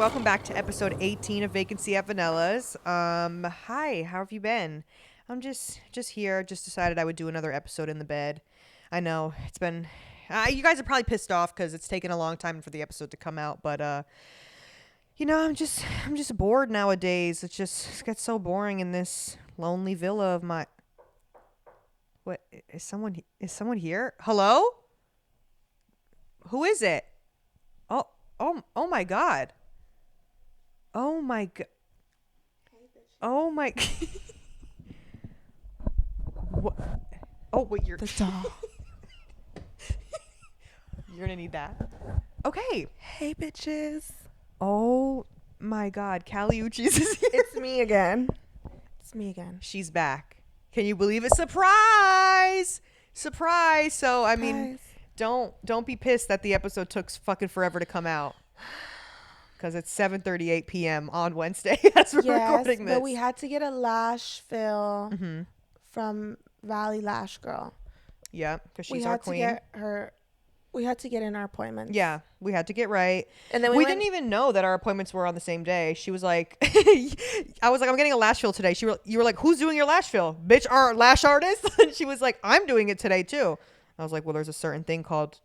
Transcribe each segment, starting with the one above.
welcome back to episode 18 of Vacancy at Vanilla's. Hi, how have you been? I'm just here. Just decided I would do another episode in the bed. I know it's been. You guys are probably pissed off because it's taken a long time for the episode to come out, but I'm just bored nowadays. It gets so boring in this lonely villa of my. What is someone here? Hello? Who is it? Oh my God. Oh my God. Oh my. What? Oh wait, you're the doll. You're gonna need that. Okay. Hey, bitches. Oh my God, Caliucci's is here. It's me again. It's me again. She's back. Can you believe it? Surprise! Surprise! So I mean, don't be pissed that the episode took fucking forever to come out. Because it's 7:38 p.m. on Wednesday as we're recording this. But we had to get a lash fill from Valley Lash Girl. Yeah, because she's our queen. We had to get in our appointments. Yeah, we had to get right. And then we didn't even know that our appointments were on the same day. She was like, I was like, I'm getting a lash fill today. You were like, who's doing your lash fill? Bitch, our lash artist? And she was like, I'm doing it today too. I was like, well, there's a certain thing called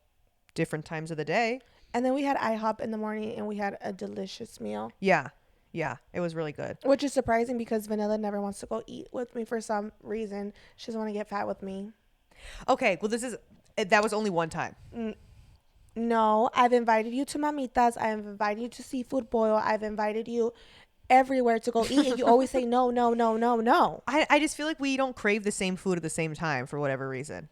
different times of the day. And then we had IHOP in the morning and we had a delicious meal. Yeah, it was really good. Which is surprising because Vanilla never wants to go eat with me for some reason. She doesn't want to get fat with me. Okay, well, that was only one time. No, I've invited you to Mamitas. I've invited you to Seafood Boil. I've invited you everywhere to go eat. And you always say no. I just feel like we don't crave the same food at the same time for whatever reason.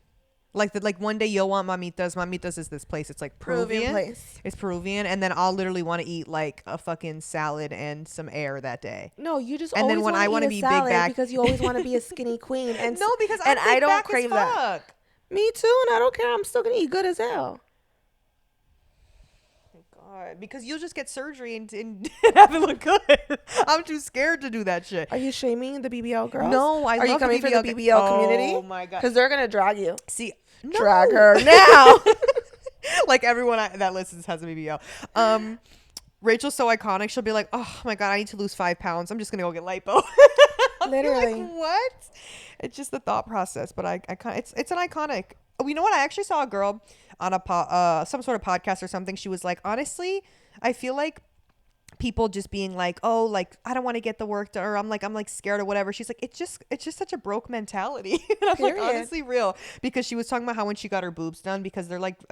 Like one day you'll want Mamitas. Mamitas is this place. It's like Peruvian place. It's Peruvian. And then I'll literally want to eat like a fucking salad and some air that day. No, you just and always then when I want to be big back because you always want to be a skinny queen. And no, because I don't back crave that. Me too, and I don't care. I'm still gonna eat good as hell. God, because you'll just get surgery and have it look good. I'm too scared to do that shit. Are you shaming the BBL girls? No, Are you coming for the BBL community? Oh my God, because they're gonna drag you. See, drag her now. Like everyone that listens has a BBL. Rachel's so iconic. She'll be like, "Oh my God, I need to lose 5 pounds. I'm just gonna go get lipo." Literally, like, what? It's just the thought process, but I can't. It's an iconic. Oh, you know what? I actually saw a girl on some sort of podcast or something. She was like, honestly, I feel like people just being like, oh, like I don't want to get the work done, or I'm like scared or whatever. She's like, it's just such a broke mentality. And I'm like, honestly, real, because she was talking about how when she got her boobs done, because they're like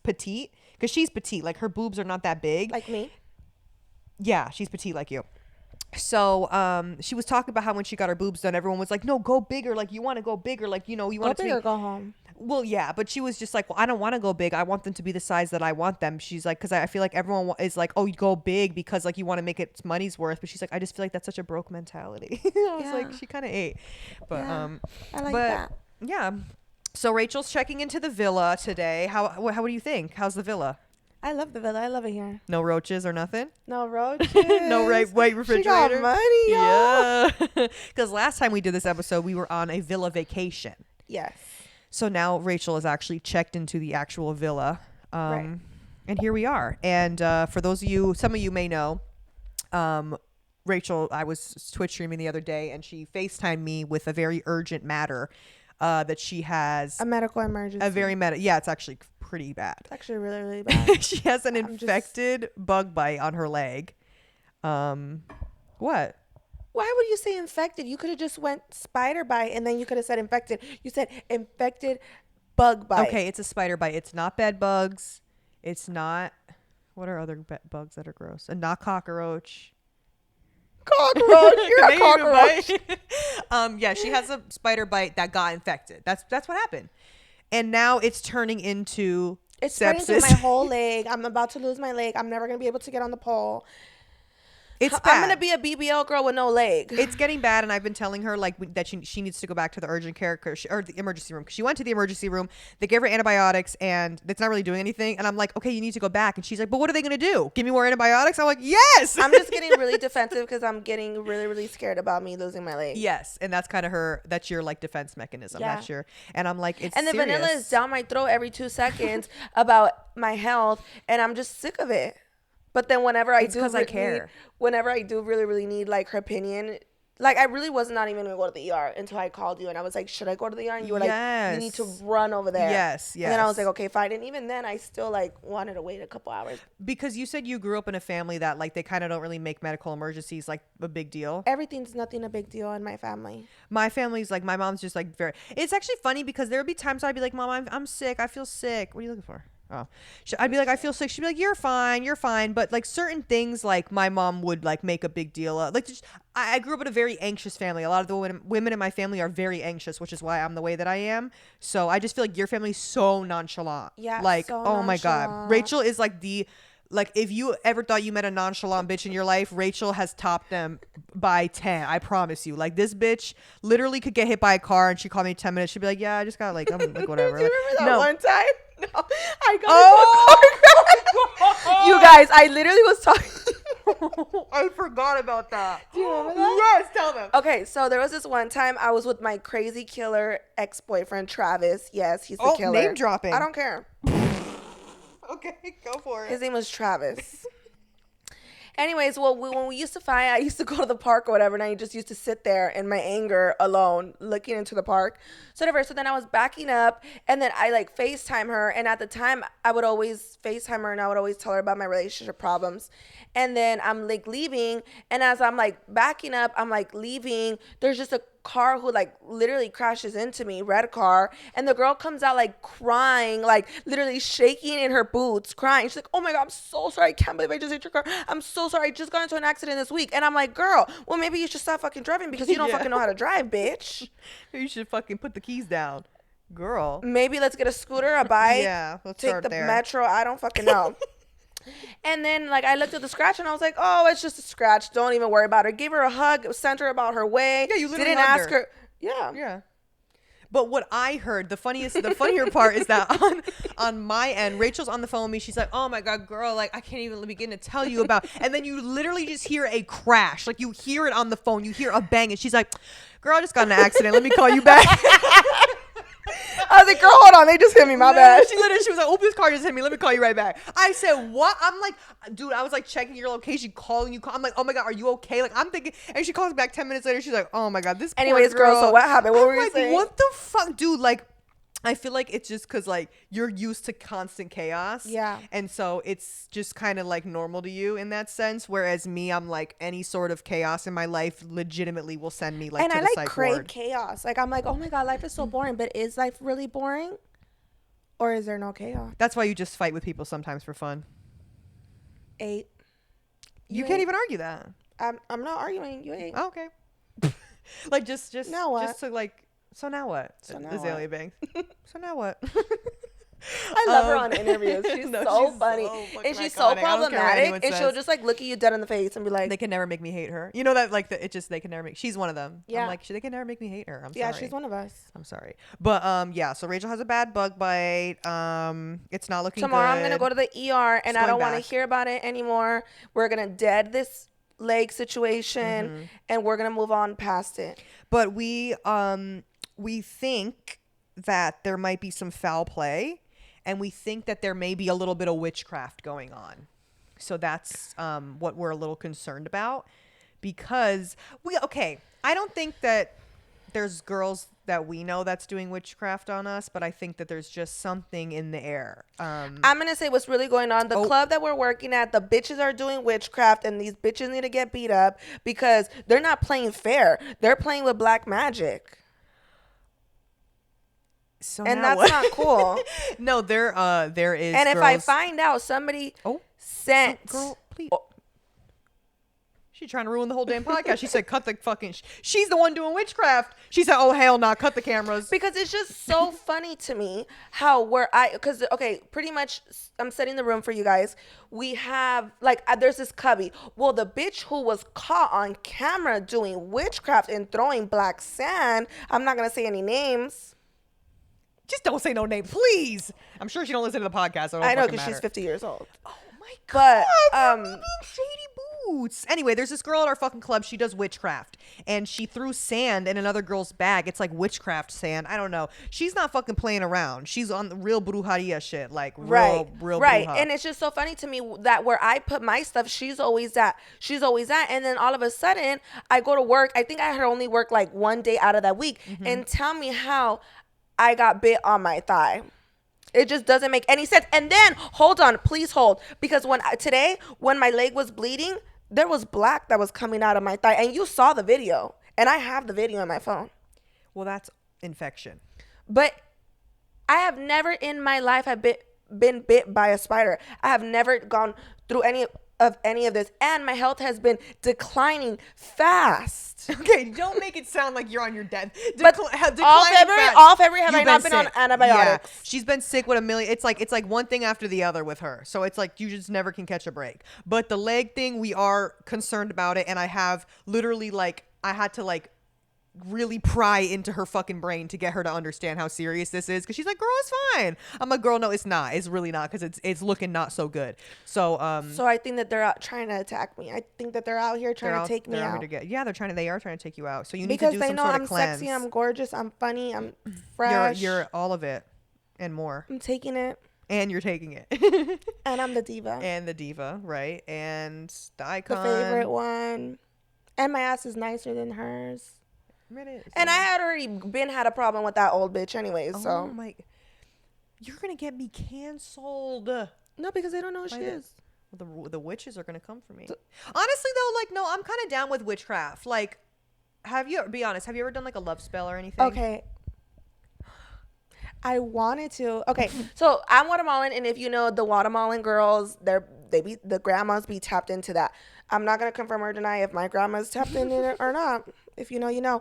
petite, because she's petite, like her boobs are not that big, like me. Yeah, she's petite like you. So she was talking about how when she got her boobs done, everyone was like, no, go bigger, like you want to go bigger, like you want go to big or go home. Well, yeah, but she was just like, well, I don't want to go big. I want them to be the size that I want them. She's like, because I feel like everyone is like, oh, you go big because like you want to make it money's worth. But she's like, I just feel like that's such a broke mentality. I was like, she kind of ate. But I like that. Yeah. So Rachel's checking into the villa today. How do you think? How's the villa? I love the villa. I love it here. No roaches or nothing? No roaches. No white refrigerator? She got money, y'all. Yeah. Because last time we did this episode, we were on a villa vacation. Yes. So now Rachel has actually checked into the actual villa. Right. And here we are. And for those of you, some of you may know, Rachel, I was Twitch streaming the other day and she FaceTimed me with a very urgent matter that she has. A medical emergency. Yeah, it's actually pretty bad. It's actually really, really bad. She has an infected bug bite on her leg. What? Why would you say infected? You could have just went spider bite and then you could have said infected. You said infected bug bite. Okay, it's a spider bite. It's not bed bugs. It's not. What are other bugs that are gross? Not cockroach. Cockroach. You're a cockroach. Yeah, she has a spider bite that got infected. That's what happened. And now it's turning into sepsis. Spreading through my whole leg. I'm about to lose my leg. I'm never going to be able to get on the pole. It's bad. I'm gonna be a BBL girl with no leg. It's getting bad, and I've been telling her like that she needs to go back to the urgent care or the emergency room, because she went to the emergency room. They gave her antibiotics, and it's not really doing anything. And I'm like, okay, you need to go back. And she's like, but what are they gonna do? Give me more antibiotics? I'm like, yes. I'm just getting really defensive because I'm getting really, really scared about me losing my leg. Yes, and that's kind of that's your like defense mechanism. Yeah. That's your, and I'm like, it's and the serious. vanilla is down my throat every 2 seconds about my health, and I'm just sick of it. But then whenever I do, because I care. Whenever I do really, really need like her opinion, like I really was not even gonna go to the ER until I called you and I was like, should I go to the ER? And you were like, you need to run over there. Yes. And then I was like, okay, fine. And even then, I still like wanted to wait a couple hours. Because you said you grew up in a family that like they kind of don't really make medical emergencies like a big deal. Everything's nothing a big deal in my family. My family's like, my mom's just like very. It's actually funny because there would be times I'd be like, Mom, I'm sick. I feel sick. What are you looking for? Oh, I'd be like, I feel sick. She'd be like, you're fine. But like certain things, like my mom would like make a big deal of. Like, I grew up in a very anxious family. A lot of the women in my family are very anxious, which is why I'm the way that I am. So I just feel like your family's so nonchalant. Yeah. Like, so oh my God. nonchalant. Rachel is like like if you ever thought you met a nonchalant bitch in your life, Rachel has topped them by 10. I promise you. Like this bitch literally could get hit by a car and she called me 10 minutes. She'd be like, yeah, I just got like, I'm like whatever. Do you remember that one time? No, I got into a car crash. You guys, I literally was talking. I forgot about that. Do you remember that? Yes, tell them. Okay, so there was this one time I was with my crazy killer ex-boyfriend, Travis. Yes, he's the killer. Name dropping. I don't care. Okay, go for it. His name was Travis. Anyways, well, when we used to fight, I used to go to the park or whatever, and I just used to sit there in my anger alone, looking into the park. So then I was backing up, and then I like FaceTime her, and at the time, I would always FaceTime her, and I would always tell her about my relationship problems. And then I'm like leaving, and as I'm like backing up, I'm like leaving, there's just a car who like literally crashes into me, red car, and the girl comes out like crying, like literally shaking in her boots, crying. She's like, oh my God, I'm so sorry, I can't believe I just hit your car, I'm so sorry, I just got into an accident this week. And I'm like, girl, well maybe you should stop fucking driving because you don't fucking know how to drive, bitch. You should fucking put the keys down, girl. Maybe let's get a scooter, a bike, let's take start the there. metro, I don't fucking know. And then like I looked at the scratch and I was like, oh, it's just a scratch, don't even worry about it. Gave her a hug, sent her about her way. Yeah, you literally didn't hugged ask her. her. Yeah. But what I heard, the funnier part is that on my end, Rachel's on the phone with me. She's like, oh my God, girl, like I can't even begin to tell you about. And then you literally just hear a crash. Like you hear it on the phone. You hear a bang. And she's like, girl, I just got in an accident. Let me call you back. I was like, girl, hold on. They just hit me. My bad. She was like, oh, this car just hit me. Let me call you right back. I said, what? I'm like, dude, I was like checking your location, calling you. I'm like, oh my God, are you okay? Like, I'm thinking, and she calls me back 10 minutes later. She's like, oh my God, this Anyways, poor girl, so what happened? What were you like, saying? what the fuck? Dude, like, I feel like it's just because like you're used to constant chaos. Yeah. And so it's just kind of like normal to you in that sense. Whereas me, I'm like any sort of chaos in my life legitimately will send me like and to I the like psych crave ward. chaos. Like I'm like, oh my God, life is so boring. But is life really boring? Or is there no chaos? That's why you just fight with people sometimes for fun. 8. You can't even argue that. I'm not arguing. You ain't. Oh, okay. Like just Now what? just to like. So now what? So now Azalea what? Banks. So now what? I love her on interviews. She's No, so she's funny. so fucking And she's iconic. so I don't care what problematic. anyone And she'll says. just like look at you dead in the face and be like, They can never make me hate her. You know that like they can never make. She's one of them. Yeah. I'm like they can never make me hate her. I'm yeah, sorry. she's one of us. I'm sorry. But yeah. So Rachel has a bad bug bite. It's not looking Tomorrow good. I'm gonna go to the ER and Just I don't going want to back. hear about it anymore. We're gonna dead this leg situation and we're gonna move on past it. But we think that there might be some foul play, and we think that there may be a little bit of witchcraft going on. So that's what we're a little concerned about, because I don't think that there's girls that we know that's doing witchcraft on us, but I think that there's just something in the air. I'm gonna say what's really going on. The club that we're working at, the bitches are doing witchcraft, and these bitches need to get beat up because they're not playing fair. They're playing with black magic. So And now that's what? not cool. No, there is. And if I girls- find out somebody sent girl, please. She's trying to ruin the whole damn podcast. She said, cut the fucking... She's the one doing witchcraft. She said, oh, hell nah, cut the cameras. because it's just so funny to me how pretty much I'm setting the room for you guys. We have there's this cubby. Well, the bitch who was caught on camera doing witchcraft and throwing black sand, I'm not going to say any names. Just don't say no name, please. I'm sure she don't listen to the podcast. So it don't I know fucking because she's matter. 50 years old. Oh, my God. But, You're being shady boots. Anyway, there's this girl at our fucking club. She does witchcraft, and she threw sand in another girl's bag. It's like witchcraft sand. I don't know. She's not fucking playing around. She's on the real brujeria shit, like real right. bruja. And it's just so funny to me that where I put my stuff, she's always at. And then all of a sudden, I go to work. I think I had only worked like one day out of that week, and tell me how I got bit on my thigh. It just doesn't make any sense. And then hold on, please hold, because today when my leg was bleeding, there was black that was coming out of my thigh, and you saw the video, and I have the video on my phone. Well, that's infection. But I have never in my life been bit by a spider. I have never gone through any of this, and my health has been declining fast. Okay, don't make it sound like you're on your death. But all February have I not been on antibiotics. Yeah, she's been sick with a million. It's like one thing after the other with her. So it's like you just never can catch a break. But the leg thing, we are concerned about it, and I have literally I had to really pry into her fucking brain to get her to understand how serious this is, because she's like, girl, it's fine. I'm like, girl, no, it's not. It's really not, because it's looking not so good. So I think that they're out trying to attack me. I think that they're out here trying to take me out. They are trying to take you out. So you need because to do some they know sort of I'm cleanse. sexy, I'm gorgeous, I'm funny, I'm fresh. You're all of it and more. I'm taking it. And you're taking it. And I'm the diva. And the diva, right? And the icon. The favorite one. And my ass is nicer than hers. It is. And I had already had a problem with that old bitch anyways. Oh my! You're gonna get me canceled. No, because they don't know who she is. Well, the witches are gonna come for me. Honestly, though, no, I'm kind of down with witchcraft. Be honest, have you ever done a love spell or anything? Okay. I wanted to. Okay, so I'm Guatemalan, and if you know the Guatemalan girls, the grandmas be tapped into that. I'm not gonna confirm or deny if my grandma's tapped into it or not. If you know, you know.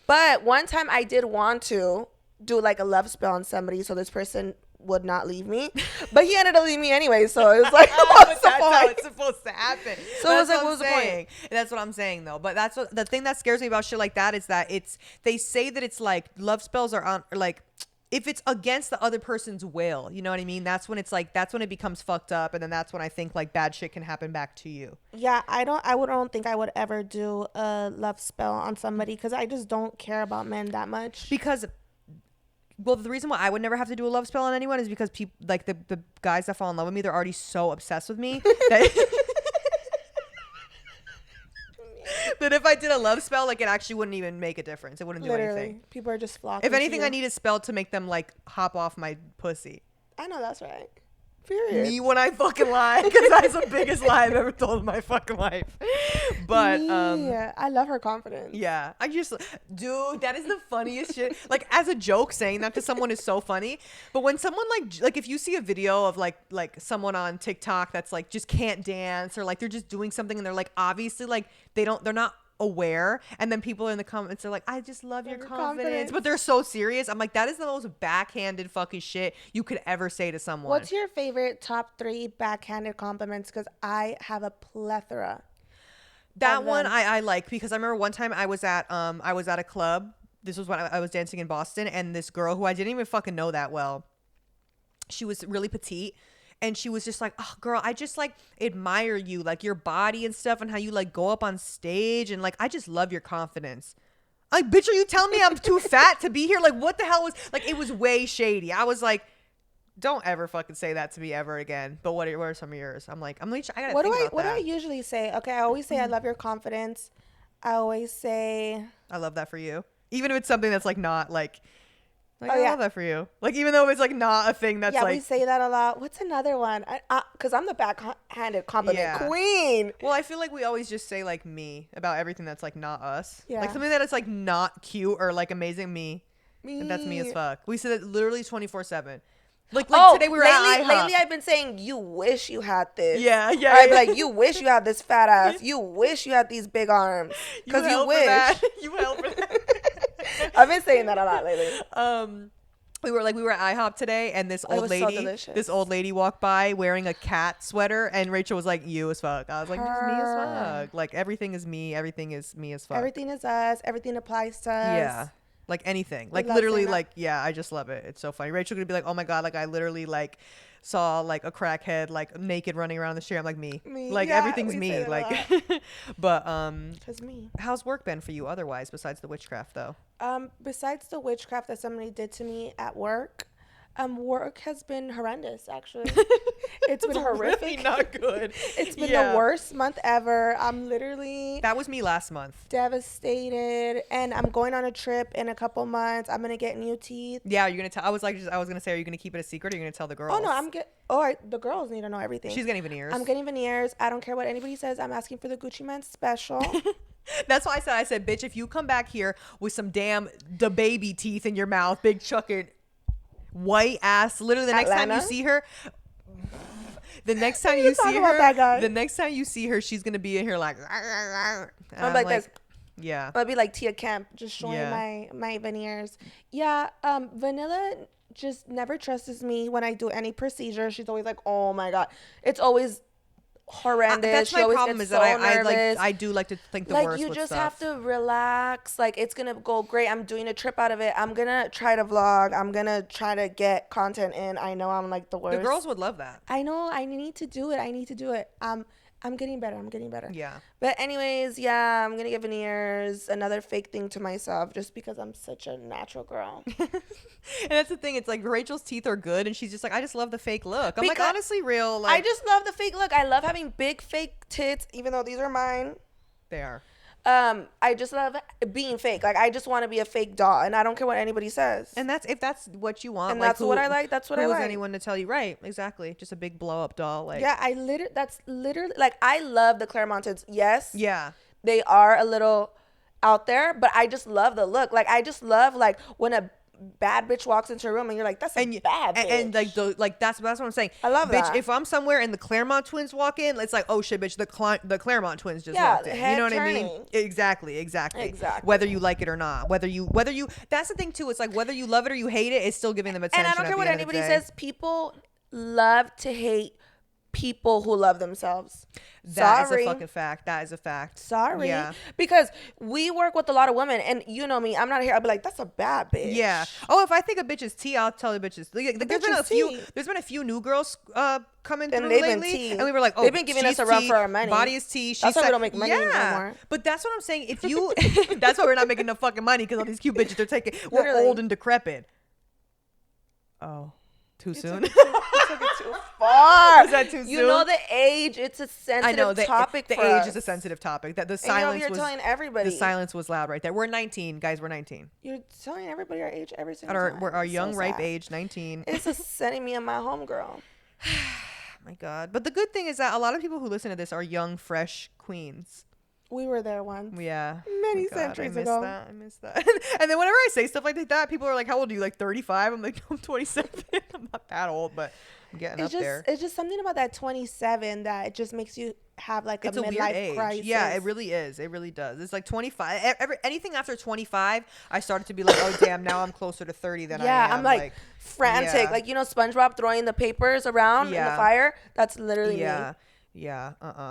But one time I did want to do a love spell on somebody, so this person would not leave me, but he ended up leaving me anyway. So it was like, that's how it's supposed to happen. So it was like, what was the point? That's what I'm saying, though. But that's what the thing that scares me about shit like that is that they say that it's love spells are on if it's against the other person's will, you know what I mean? That's when that's when it becomes fucked up, and then that's when I think bad shit can happen back to you. Yeah, I don't think I would ever do a love spell on somebody, because I just don't care about men that much. Because, well, the reason why I would never have to do a love spell on anyone is because people the guys that fall in love with me, they're already so obsessed with me that that if I did a love spell, it actually wouldn't even make a difference. It wouldn't do anything. People are just flocking. If anything, I need a spell to make them hop off my pussy. I know that's right. Period. Me when I fucking lie, because that's the biggest lie I've ever told in my fucking life. But yeah, I love her confidence. Yeah, dude, that is the funniest shit. As a joke, saying that to someone is so funny. But when someone if you see a video of someone on TikTok that's just can't dance, or they're just doing something and they're obviously they're not aware, and then people in the comments are I just love your confidence, but they're so serious. I'm that is the most backhanded fucking shit you could ever say to someone. What's your favorite top 3 backhanded compliments? Because I have a plethora. That one I like, because I remember one time I was at a club. This was when I was dancing in Boston, and this girl who I didn't even fucking know that well, she was really petite. And she was just oh, girl, I just admire you, your body and stuff, and how you go up on stage, and I just love your confidence. Bitch, are you telling me I'm too fat to be here? What the hell was it was way shady. I was don't ever fucking say that to me ever again. But what are some of yours? I gotta think about that. What do I usually say? Okay, I always say I love your confidence. I always say I love that for you, even if it's something that's not oh, I love that for you. Even though it's not a thing that's we say that a lot. What's another one? Because I'm the backhanded compliment queen. Well, I feel we always just say me about everything that's not us. Yeah. Something that is not cute or amazing. Me. And that's me as fuck. We say that literally 24/7. Today we were at IHOP. Lately I've been saying, you wish you had this. Yeah. I'd be you wish you had this fat ass. You wish you had these big arms. Because you wish. You help for that. I've been saying that a lot lately. We were at IHOP today, and this old lady walked by wearing a cat sweater, and Rachel was you as fuck. I was just me as fuck. Everything is me. Everything is me as fuck. Everything is us. Everything applies to us. Yeah. Anything. Literally, I just love it. It's so funny. Rachel could be oh my God, I literally saw like a crackhead like naked running around the street, I'm like me. Like Yeah, everything's we me. say that a Like, lot. but Cause me. how's work been for you otherwise besides the witchcraft though? Besides the witchcraft that somebody did to me at work, work has been horrendous. Actually, it's been horrific. Really not good. It's been Yeah. the worst month ever. I'm literally That was me last month. devastated, and I'm going on a trip in a couple months. I'm gonna get new teeth. Yeah, you're gonna tell. I was gonna say, are you gonna keep it a secret? Or are you gonna tell the girls? Oh no, the girls need to know everything. She's getting veneers. I'm getting veneers. I don't care what anybody says. I'm asking for the Gucci Man special. That's why I said, bitch, if you come back here with some damn the baby teeth in your mouth, big chucking white ass, literally the next time you see her, the next time you see her, the next time you see her, she's gonna be in here like, I'm like this. Yeah. I'll be like Tia Kemp, just showing my veneers. Yeah, Vanilla just never trusts me when I do any procedure. She's always like, oh my God. It's always horrendous. That's my problem is that I do like to think the worst Like, you with just stuff. have to relax. Like, it's going to go great. I'm doing a trip out of it. I'm going to try to vlog. I'm going to try to get content in. I know I'm like the worst. The girls would love that. I know. I need to do it. I need to do it. I'm getting better. I'm getting better. Yeah. But anyways, yeah, I'm going to get veneers. Another fake thing to myself just because I'm such a natural girl. And that's the thing. It's like Rachel's teeth are good, and she's just like, I just love the fake look. I'm like, Because honestly, real. Like, I just love the fake look. I love having big fake tits, even though these are mine. they are. I just love being fake. Like, I just want to be a fake doll, and I don't care what anybody says. And if that's what you want, And like, that's what I like. That's what I who is like. anyone to tell you? Right. Exactly. Just a big blow up doll. Like, Yeah, that's literally, like, I love the Claire Montans. Yes. Yeah. They are a little out there, but I just love the look. Like, I just love, like, when a bad bitch walks into a room and you're like, that's a bad bitch. And like that's what I'm saying. I love bitch, that. if I'm somewhere and the Claremont twins walk in, it's like, oh shit, bitch, the Claremont twins just walked in. You know what I mean? Exactly. Whether you like it or not, whether you that's the thing too. It's like whether you love it or you hate it, it's still giving them attention. And I don't care what anybody says. People love to hate people who love themselves. That is a fucking fact. That is a fact. Sorry. Yeah. Because we work with a lot of women, and you know me, I'm not here. I'll be like, that's a bad bitch. Yeah. Oh, if I think a bitch is tea, I'll tell the bitches. Like, there's been a few new girls coming through lately, and we were like, oh, they've been giving us a run for our money. Body is tea. That's why we don't make money anymore. But that's what I'm saying. If you, that's why we're not making no fucking money, because all these cute bitches they're taking. We're Literally. old and decrepit. Oh. Too soon? You took it too far. Was that too soon? You know the age. It's a sensitive topic. The age is a sensitive topic. That the silence you're telling everybody. The silence was loud right there. We're 19, guys. We're 19. You're telling everybody our age every single At time. our It's young, so ripe sad. age, 19. It's just sending me and my homegirl. My God. But the good thing is that a lot of people who listen to this are young, fresh queens. We were there once. Yeah. Many Oh God, centuries I ago. miss that. And then whenever I say stuff like that, people are like, how old are you? Like 35? I'm like, I'm 27. I'm not that old, but I'm getting up there. It's just something about that 27 that it just makes you have like It's a a weird midlife age. crisis. Yeah, it really is. It really does. It's like 25. Anything after 25, I started to be like, oh, damn, now I'm closer to 30 than I am. Yeah, I'm like frantic. yeah. Like, you know, SpongeBob throwing the papers around in the fire? That's literally me. Yeah.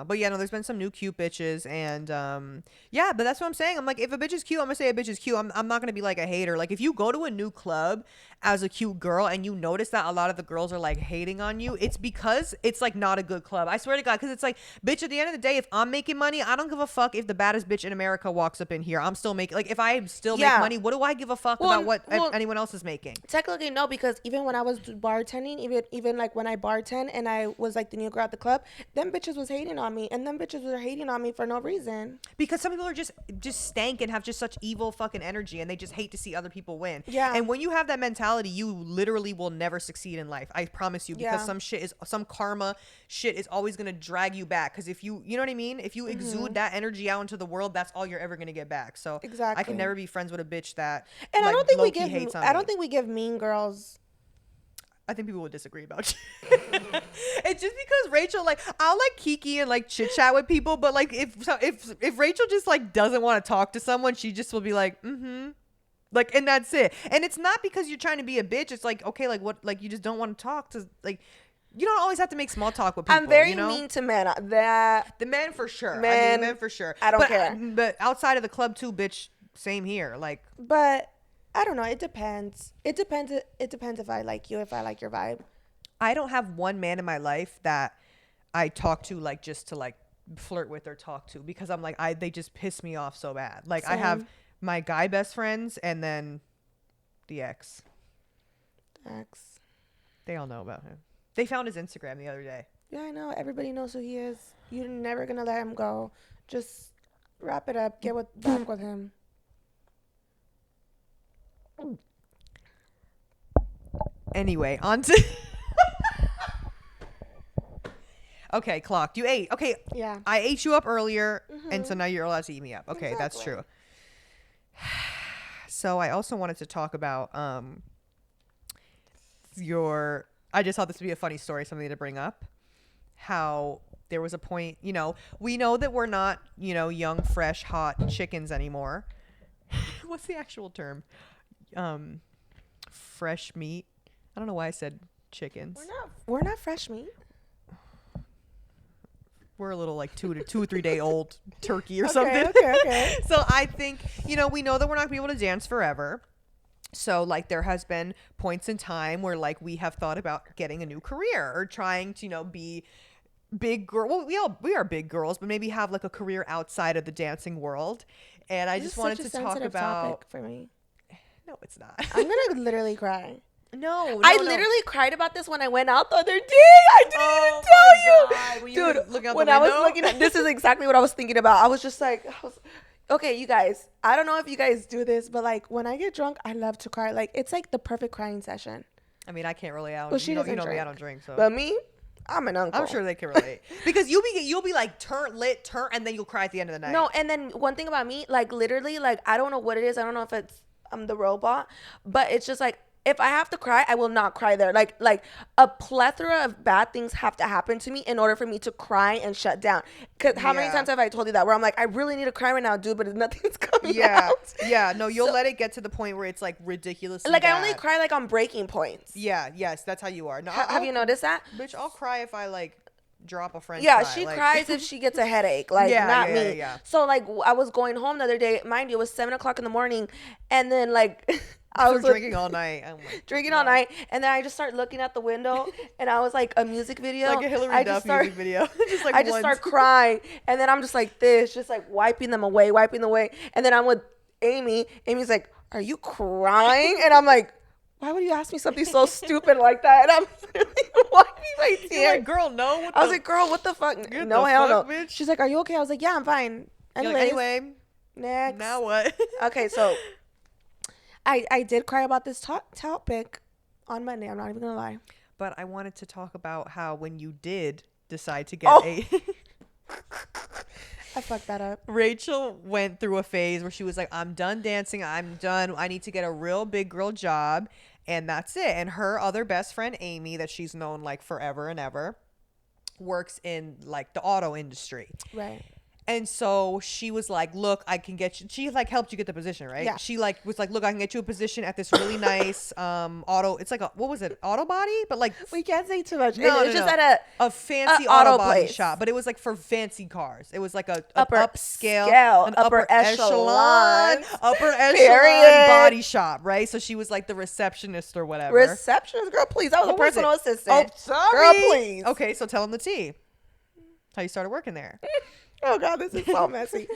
But yeah, no, there's been some new cute bitches, and yeah, but that's what I'm saying. I'm like, if a bitch is cute, I'm gonna say a bitch is cute. I'm not gonna be like a hater. Like, if you go to a new club as a cute girl and you notice that a lot of the girls are like hating on you, it's because it's like not a good club. I swear to God, because it's like, bitch, at the end of the day, if I'm making money, I don't give a fuck if the baddest bitch in America walks up in here. I'm still making, like, if I still make money, what do I give a fuck about what anyone else is making? Technically, no, because even when I was bartending, even like when I bartend and I was like the new girl at the club, them bitches was hating on me, and them bitches were hating on me for no reason. Because some people are just stank and have just such evil fucking energy, and they just hate to see other people win. Yeah. And when you have that mentality, you literally will never succeed in life. I promise you, because some karma shit is always gonna drag you back. Because if you know what I mean, if you exude that energy out into the world, that's all you're ever gonna get back. So exactly, I can never be friends with a bitch that. And like, I don't think we give mean girls. I think people would disagree about you. It's just because Rachel, like, I'll like kiki and like chit chat with people, but like if Rachel just like doesn't want to talk to someone, she just will be like, like, and that's it. And it's not because you're trying to be a bitch. It's like, okay, like what, like you just don't want to talk to, like, you don't always have to make small talk with people. I'm very you know? mean to men. The men for sure. Men for sure. I don't care. But outside of the club too, bitch. Same here. Like, but I don't know. It depends. It depends if I like you. If I like your vibe. I don't have one man in my life that I talk to like just to like flirt with or talk to, because I'm like they just piss me off so bad. Like I have Same. my guy best friends and then the ex. X. They all know about him. They found his Instagram the other day. Yeah, I know. Everybody knows who he is. You're never gonna let him go. Just wrap it up. Back with him. Anyway, on to okay, clocked. You ate. Okay, Yeah. I ate you up earlier, and so now you're allowed to eat me up. Okay, that's Exactly. true. So I also wanted to talk about your. I just thought this would be a funny story, something to bring up. How there was a point, we know that we're not, young, fresh, hot chickens anymore. What's the actual term? Fresh meat. I don't know why I said chickens. We're not fresh meat. We're a little like 2 or 3 day old turkey or something. Okay. So I think, we know that we're not going to be able to dance forever. So like there has been points in time where like we have thought about getting a new career or trying to, be big girl. Well, we are big girls, but maybe have like a career outside of the dancing world. And I just wanted to talk about topic for me. No, it's not. I'm gonna literally cry. No, I literally cried about this when I went out the other day. I didn't even tell you. Dude, when I was looking at this is exactly what I was thinking about. I was just like, okay, you guys, I don't know if you guys do this, but like when I get drunk, I love to cry. Like it's like the perfect crying session. I mean, I can't really out. Well, she doesn't me, drink. I don't drink, so. But me, I'm an uncle. I'm sure they can relate. Because you'll be like turn, and then you'll cry at the end of the night. No, and then one thing about me, like literally, like I don't know what it is. I don't know if it's I'm the robot, but it's just like if I have to cry, I will not cry there. Like a plethora of bad things have to happen to me in order for me to cry and shut down. Cause how many times have I told you that? Where I'm like, I really need to cry right now, dude, but nothing's coming out. Yeah. No, you'll let it get to the point where it's like ridiculously like bad. I only cry like on breaking points. Yeah. Yes, that's how you are. No, have you noticed that? Bitch, I'll cry if I like drop a friend. Yeah, she cries if she gets a headache. Like not me. Yeah. So like I was going home the other day. Mind you, it was 7:00 in the morning, and then like. I was drinking all night. Drinking all night, and then I just start looking out the window, and I was like a music video, like a Hillary Duff music video. I just start crying, and then I'm just like this, just like wiping them away, and then I'm with Amy. Amy's like, "Are you crying?" And I'm like, "Why would you ask me something so stupid like that?" And I'm literally wiping my tears. You're like, girl, no. I was like, "Girl, what the fuck? No, hell no." Bitch. She's like, "Are you okay?" I was like, "Yeah, I'm fine." Anyway, next. Now what? Okay, so. I did cry about this topic on Monday. I'm not even gonna lie. But I wanted to talk about how when you did decide to get I fucked that up. Rachel went through a phase where she was like, I'm done dancing. I'm done. I need to get a real big girl job. And that's it. And her other best friend, Amy, that she's known like forever and ever, works in like the auto industry. Right. And so she was like, look, I can get you. She like helped you get the position, right? Yeah. She like was like, look, I can get you a position at this really nice auto. It's like what was it? Auto body? But like we can't say too much. No, it's just at a fancy auto body place. shop. But it was like for fancy cars. It was like an upper upper echelon Period. body shop, right? So she was like the receptionist or whatever. Receptionist, girl, please. I was a personal assistant. Oh, sorry. Girl, please. Okay, so tell them the tea. How you started working there. Oh God, this is so messy.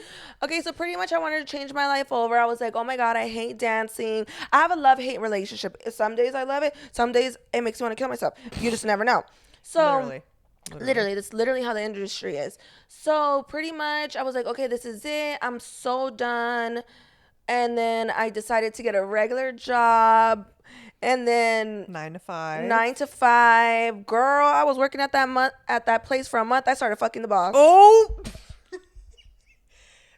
Okay, so pretty much I wanted to change my life over. I was like, oh my God, I hate dancing. I have a love-hate relationship. Some days I love it. Some days it makes me want to kill myself. You just never know. So literally, that's literally how the industry is. So pretty much I was like, okay, this is it. I'm so done. And then I decided to get a regular job. And then 9 to 5. 9 to 5. Girl, I was working at that place for a month. I started fucking the boss. Oh.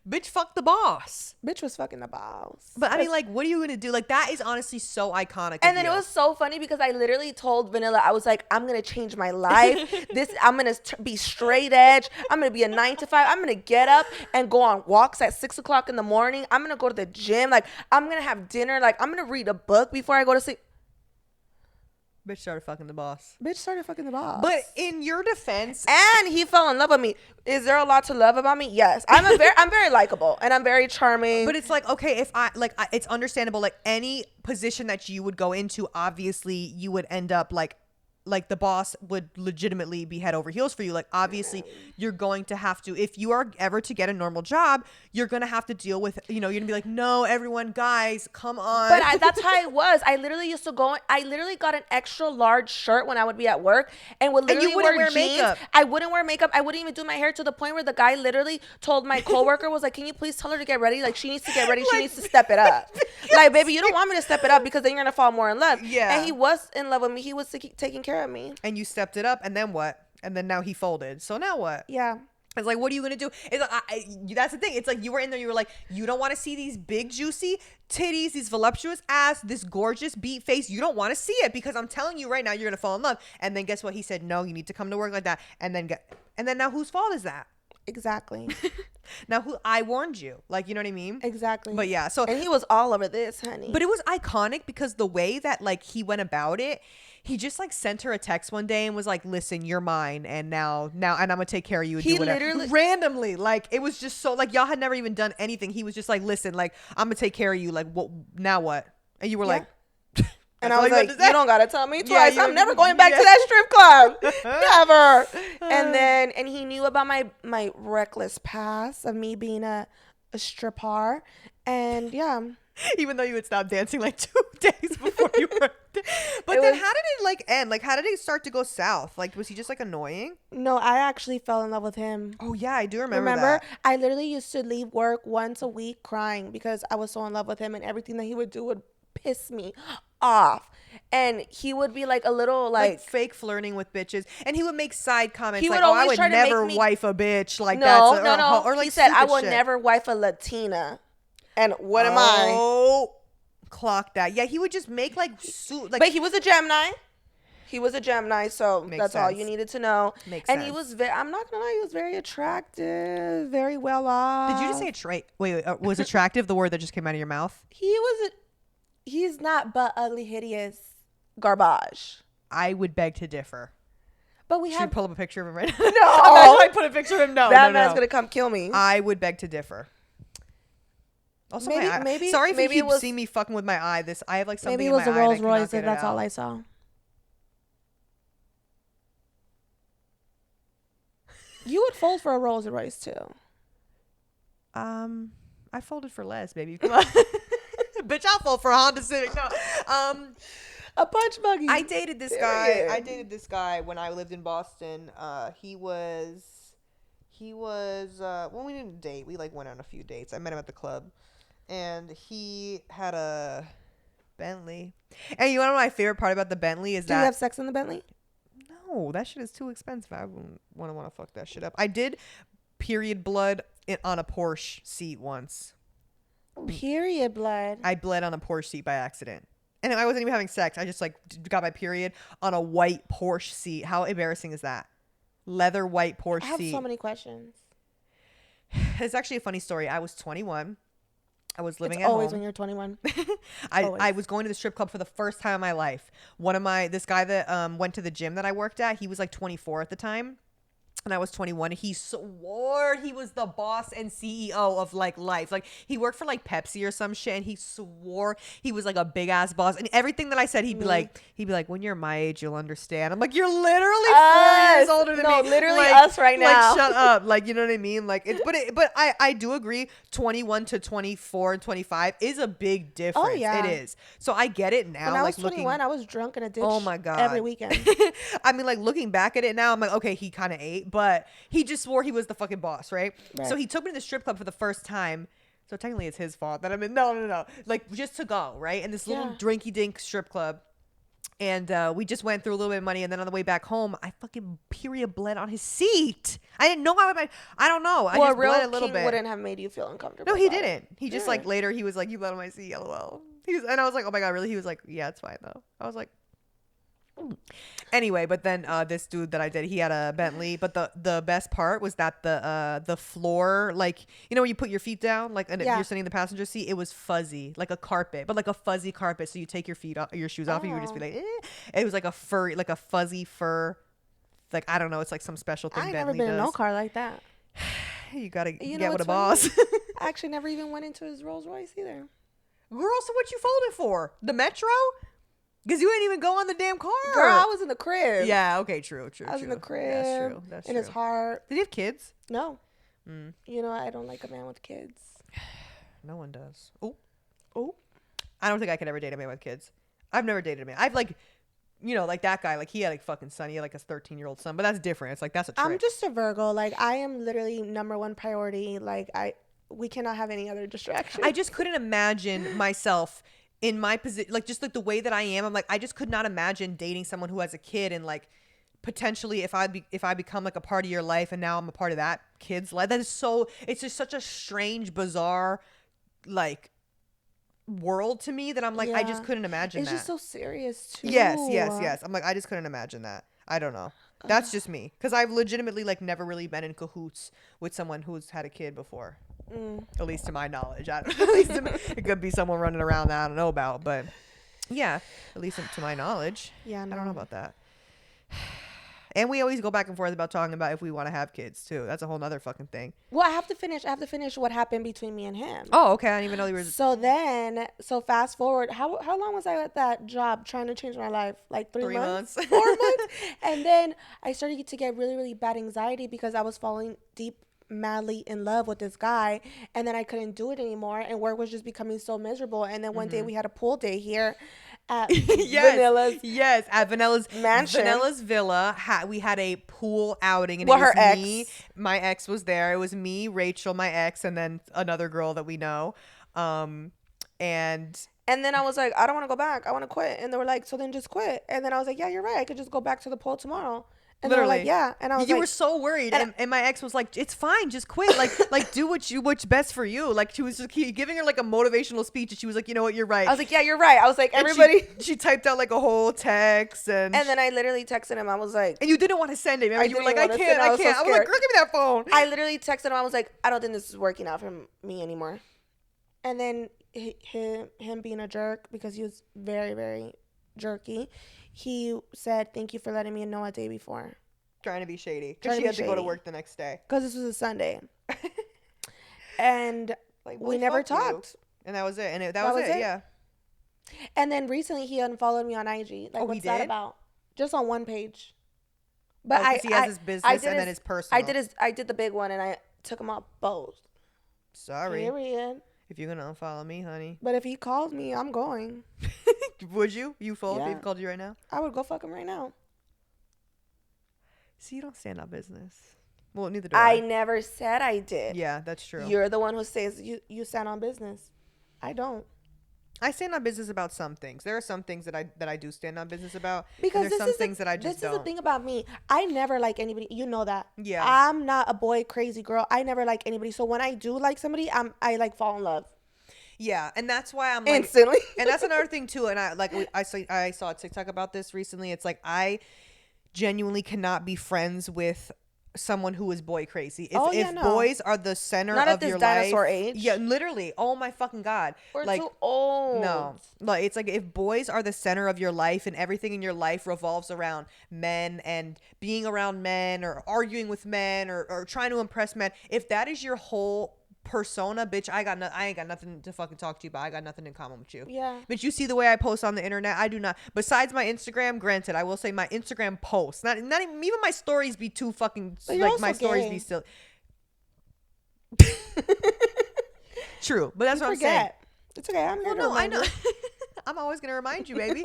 Bitch, fuck the boss. Bitch was fucking the boss. But I mean, like, what are you gonna do? Like, that is honestly so iconic. And then it was so funny because I literally told Vanilla, I was like, I'm gonna change my life. I'm gonna be straight edge. I'm gonna be a 9 to 5. I'm gonna get up and go on walks at 6 o'clock in the morning. I'm gonna go to the gym. Like, I'm gonna have dinner. Like, I'm gonna read a book before I go to sleep. Bitch started fucking the boss. Bitch started fucking the boss. But in your defense, and he fell in love with me. Is there a lot to love about me? Yes. I'm very likable and I'm very charming. But it's like, okay, if it's understandable. Like any position that you would go into, obviously you would end up like like the boss would legitimately be head over heels for you. Like obviously you're going to have to, if you are ever to get a normal job, you're going to have to deal with, you're going to be like, no, everyone, guys, come on. But that's how it was. I literally used to go. I literally got an extra large shirt when I would be at work, and would literally you wouldn't wear jeans. makeup. I wouldn't wear makeup. I wouldn't even do my hair, to the point where the guy literally told my coworker, was like, "Can you please tell her to get ready? Like she needs to get ready. She needs to step it up. Like baby, you don't want me to step it up because then you're gonna fall more in love." Yeah. And he was in love with me. He was taking care of me. And you stepped it up, and then what? And then now he folded. So now what? Yeah. It's like, what are you gonna do? It's like, that's the thing. It's like you were in there. You were like, you don't want to see these big juicy titties, these voluptuous ass, this gorgeous beat face. You don't want to see it because I'm telling you right now, you're gonna fall in love. And then guess what? He said, no, you need to come to work like that. And then now whose fault is that? Exactly. Now I warned you. Like, you know what I mean? Exactly. But yeah, so and he was all over this, honey. but it was iconic because the way that like he went about it, he just like sent her a text one day and was like, listen, you're mine, and now and I'm gonna take care of you and He do whatever. literally- Randomly, like it was just so like y'all had never even done anything. He was just like, listen, like I'm gonna take care of you, like what now what? And you were like and that's I all was you had like, to say? you don't gotta tell me Yeah, twice. I'm never going back to that strip club. Never. And he knew about my reckless past of me being a stripper. And yeah. Even though you would stop dancing like 2 days before you were but then how did it like end? Like how did it start to go south? Like was he just like annoying? No, I actually fell in love with him. Oh yeah, I do remember that. I literally used to leave work once a week crying because I was so in love with him, and everything that he would do would piss me off. And he would be like a little like fake flirting with bitches, and he would make side comments he like, would "Oh, I always would try to never make me- wife a bitch like no, that." no. Or like he said, "I stupid will shit. never wife a Latina." And what am I? Oh, clock that. Yeah, he would just make like But he was a Gemini. He was a Gemini, so Makes that's all sense. you needed to know. Makes and sense. he was I'm not gonna lie, he was very attractive, very well off. Did you just say wait, was attractive the word that just came out of your mouth? He's not but ugly, hideous garbage. I would beg to differ. But we Should have we pull up a picture of him right now? no. I put a picture of him. No, that no, man's no. gonna come kill me. I would beg to differ. Also, Maybe sorry if maybe you it was, see me fucking with my eye. I have like something. maybe it in was my a eye and I Rolls cannot Royce. get it That's out. all I saw. You would fold for a Rolls Royce too. I folded for less, baby. Come on. Bitch, I'll fold for a Honda Civic. No. A punch buggy. I dated this guy when I lived in Boston. He was well, we didn't date. We like went on a few dates. I met him at the club, and he had a Bentley. And you know what my favorite part about the Bentley is Did you have sex in the Bentley? no, that shit is too expensive. I wouldn't want to fuck that shit up. I did period blood on a Porsche seat once. Period blood. I bled on a Porsche seat by accident. And I wasn't even having sex. I just like got my period on a white Porsche seat. How embarrassing is that? Leather white Porsche I have seat. so many questions. It's actually a funny story. I was 21. I was living It's at always home. when you're 21. I was going to the strip club for the first time in my life. This guy that went to the gym that I worked at, he was like 24 at the time. And I was 21. He swore he was the boss and CEO of like life. Like he worked for like Pepsi or some shit, and he swore he was like a big ass boss. And everything that I said, he'd be like, when you're my age, you'll understand. I'm like, you're literally 4 years older than me. No, literally like, us right now. Like, shut up. Like, you know what I mean? Like, but I do agree. 21 to 24 and 25 is a big difference. Oh, yeah. It is. So I get it now. When I was like 21, I was drunk in a ditch. Oh my God. Every weekend. I mean, like looking back at it now, I'm like, okay, he kind of ate, but he just swore he was the fucking boss, right? So he took me to the strip club for the first time. So technically it's his fault that I'm in. No. Like just to go, right? And this little drinky dink strip club. And we just went through a little bit of money. And then on the way back home, I fucking period bled on his seat. I didn't know how I don't know. I just bled a little bit. Wouldn't have made you feel uncomfortable. No, he didn't. He just like later he was like, you bled on my seat, lol. And I was like, oh my God, really? He was like, yeah, it's fine though. I was like, anyway, but then this dude that I did, he had a Bentley, but the best part was that the floor, like, you know, where you put your feet down, like, and if you're sitting in the passenger seat, it was fuzzy, like a carpet, but like a fuzzy carpet. So you take your shoes off, and you would just be like, eh. It was like a fuzzy fur, like, I don't know, it's like some special thing. I ain't Bentley never been in does. no car like that. You gotta You know get with a what's boss. I actually never even went into his Rolls Royce either. Girl, so what you folded for? The Metro? Because you didn't even go on the damn car. Girl, I was in the crib. Yeah, okay, true. I was in the crib. That's true. That's in true. his heart. Did he have kids? No. You know, I don't like a man with kids. No one does. Oh. Oh. I don't think I could ever date a man with kids. I've never dated a man. I've like, you know, like that guy, like he had like fucking son. He had like a 13-year-old son, but that's different. It's like, that's a trick. I'm just a Virgo. Like, I am literally number one priority. Like, we cannot have any other distraction. I just couldn't imagine myself in my position, like just like the way that I am. I'm like, I just could not imagine dating someone who has a kid and like potentially if I become like a part of your life and now I'm a part of that kid's life. That is so, it's just such a strange, bizarre, like world to me that I'm like, I just couldn't imagine it's that. just so serious too. Yes. I'm like, I just couldn't imagine that. I don't know. That's just me. Because I've legitimately like never really been in cahoots with someone who's had a kid before. At least to my knowledge. I don't, at least it could be someone running around that I don't know about. But yeah, at least to my knowledge. Yeah, no. I don't know about that. And we always go back and forth about talking about if we want to have kids too. That's a whole nother fucking thing. Well, I have to finish what happened between me and him. Oh, okay. I didn't even know you were. So fast forward. How long was I at that job trying to change my life? Like 3 months? 4 months? And then I started to get really, really bad anxiety because I was falling madly in love with this guy, and then I couldn't do it anymore, and work was just becoming so miserable. And then one day we had a pool day here at at Vanilla's mansion. Vanilla's villa. We had a pool outing, and Well, it was her ex. me. My ex was there. It was me, Rachel, my ex, and then another girl that we know. And then I was like, I don't want to go back. I want to quit. And they were like, so then just quit. And then I was like, yeah, you're right. I could just go back to the pool tomorrow. And they were like, yeah. And I was you like, were so worried, and my ex was like, "It's fine, just quit. Like do what's best for you." Like she was just giving her like a motivational speech, and she was like, "You know what? You're right." I was like, yeah, you're right. I was like, everybody. She typed out like a whole text, and then I literally texted him. I was like, and you didn't want to send it. Remember? You were like, I can't. I was I was like, girl, give me that phone. I literally texted him. I was like, I don't think this is working out for me anymore. And then him being a jerk, because he was very, very jerky, he said, thank you for letting me know a day before. Trying to be shady because she had to go to work the next day. Because this was a Sunday. And like, we never talked. And that was it. And that was it. Yeah. And then recently he unfollowed me on IG. Like, what's that about? Just on one page. But he has his business and then his personal. I did the big one, and I took him off both. Sorry. Period. If you're gonna unfollow me, honey. But if he calls me, I'm going. Would you? You fold if Yeah. he called you right now? I would go fuck him right now. See, you don't stand on business. Well, neither do I. I never said I did. Yeah, that's true. You're the one who says you stand on business. I don't. I stand on business about some things. There are some things that I do stand on business about. Because there's some things that I just don't. This is the thing about me. I never like anybody. You know that. Yeah. I'm not a boy crazy girl. I never like anybody. So when I do like somebody, I like fall in love. Yeah, and that's why I'm like, instantly. And that's another thing too. And I saw a TikTok about this recently. It's like I genuinely cannot be friends with someone who is boy crazy. If boys are the center not of at this your dinosaur life, age. yeah, literally. Oh my fucking god, we're like, too old. No, like it's like if boys are the center of your life and everything in your life revolves around men and being around men or arguing with men or trying to impress men. If that is your whole persona, bitch, I ain't got nothing to fucking talk to you about. I got nothing in common with you. Yeah. But you see the way I post on the internet, I do not. Besides my Instagram, granted, I will say my Instagram posts, not even my stories be too fucking like my stories be silly. True, but that's what I'm saying. It's okay. I'm here to remind you. I'm always gonna remind you, baby.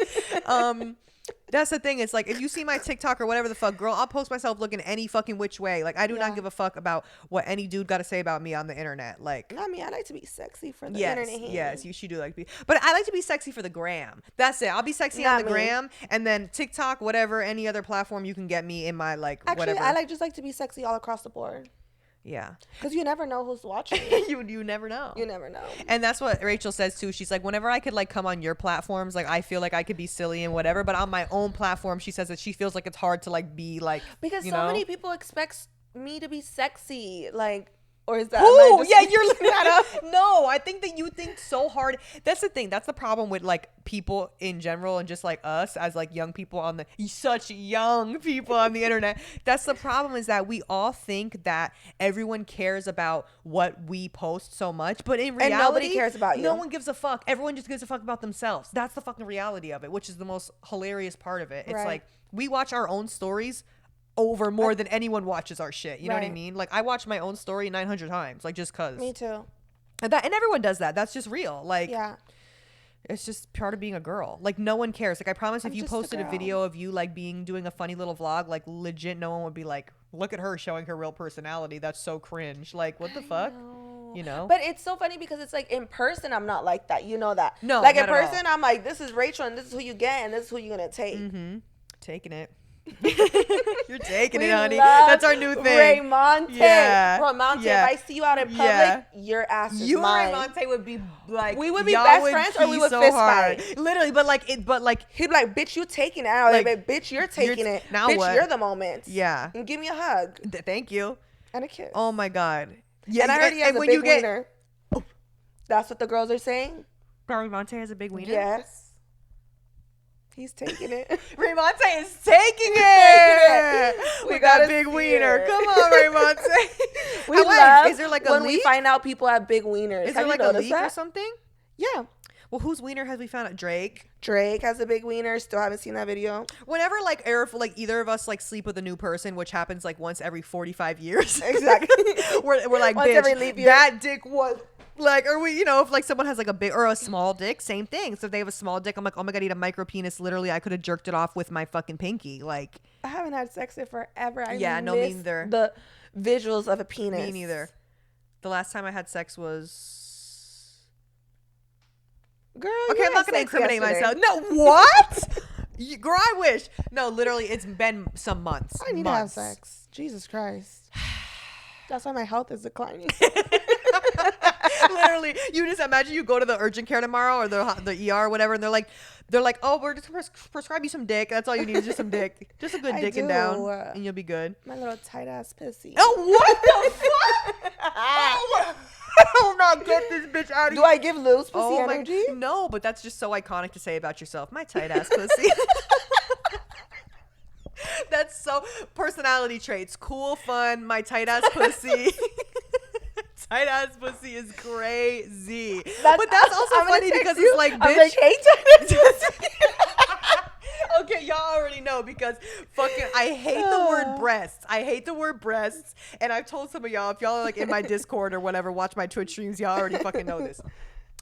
That's the thing. It's like if you see my TikTok or whatever the fuck, girl, I'll post myself looking any fucking which way. Like I do not give a fuck about what any dude got to say about me on the internet. Like I mean, I like to be sexy for the internet. Yes, you do like to be, but I like to be sexy for the gram. That's it. I'll be sexy on the gram, and then TikTok, whatever, any other platform you can get me in my like. Actually, whatever. I just like to be sexy all across the board. Yeah. Because you never know who's watching. you never know. You never know. And that's what Rachel says too. She's like, whenever I could like come on your platforms, like I feel like I could be silly and whatever, but on my own platform, she says that she feels like it's hard to like be like, because so many people expect me to be sexy. Like Or is that? Who? Yeah, you're looking that up. No, I think that you think so hard. That's the thing. That's the problem with like people in general and just like us as like young people on the such young people on the internet. That's the problem, is that we all think that everyone cares about what we post so much, but in reality, And nobody cares about you. No one gives a fuck. Everyone just gives a fuck about themselves. That's the fucking reality of it, which is the most hilarious part of it. It's Right. like we watch our own stories over more than anyone watches our shit. You know what I Right. mean? Like I watch my own story 900 times, like just cause. Me too. And everyone does that. That's just real. Like Yeah. it's just part of being a girl. Like no one cares. Like I promise, if I'm you just a posted a girl. video of you like doing a funny little vlog, like legit, no one would be like, look at her showing her real personality. That's so cringe. Like what the fuck? You know? But it's so funny because it's like in person, I'm not like that. You know that. No, like in not at all. person, I'm like, this is Rachel, and this is who you get, and this is who you're gonna take. Mm-hmm. Taking it. You're taking it, honey. love That's our new thing. Ramonte. Yeah. Ramonte. Yeah. If I see you out in public, Yeah. your ass is You mine. and Monte would be like, We would be y'all best would friends, or we be would so fist hard. fight. Literally, but like He'd be like, bitch, you taking it out. Like, Like, bitch, you're taking it. now Bitch, what? you're the moment. Yeah. And give me a hug Thank you. and a kiss. Oh my god. Yeah, and I heard he has a when big you get wiener. That's what the girls are saying? Barry Monte has a big wiener. Yes. He's taking it. Raymonte is taking it We with that gotta big see wiener. it. Come on, Raymonte. We How- love is there like a when we leak? find out people have big wieners. Is Have there you like a noticed leak or that? something? Yeah. Well, whose wiener has we found out? Drake. Drake has a big wiener. Still haven't seen that video. Whenever like either of us like sleep with a new person, which happens like once every 45 years. Exactly. we're like, Once bitch, every leap year. that dick was like, or we, if like someone has like a big or a small dick, same thing. So if they have a small dick, I'm like, oh my god, I need a micro penis. Literally, I could have jerked it off with my fucking pinky. Like, I haven't had sex in forever. I Yeah, no, me miss neither. The visuals of a penis. me neither. The last time I had sex was Girl, okay. you I'm had not gonna sex incriminate yesterday. myself. No, what? Girl, I wish. No, literally, it's been some months. I need to have months. sex. Jesus Christ. That's why my health is declining. Literally, you just imagine you go to the urgent care tomorrow or the ER or whatever, and they're like, oh, we're just gonna prescribe you some dick. That's all you need is just some dick, just a good I dicking do. down, and you'll be good. My little tight ass pussy. Oh, what the fuck? Oh, I'll not get this bitch out of Do here. I give loose pussy Oh my, energy? no, but that's just so iconic to say about yourself. My tight ass pussy. That's so personality traits. Cool, fun, my tight ass pussy. Tight ass pussy is crazy. But that's also I'm gonna funny text because you. it's like, I'm bitch. like, hey, tight ass pussy. Okay, y'all already know because fucking I hate the word breasts. I hate the word breasts. And I've told some of y'all, if y'all are like in my Discord or whatever, watch my Twitch streams, y'all already fucking know this.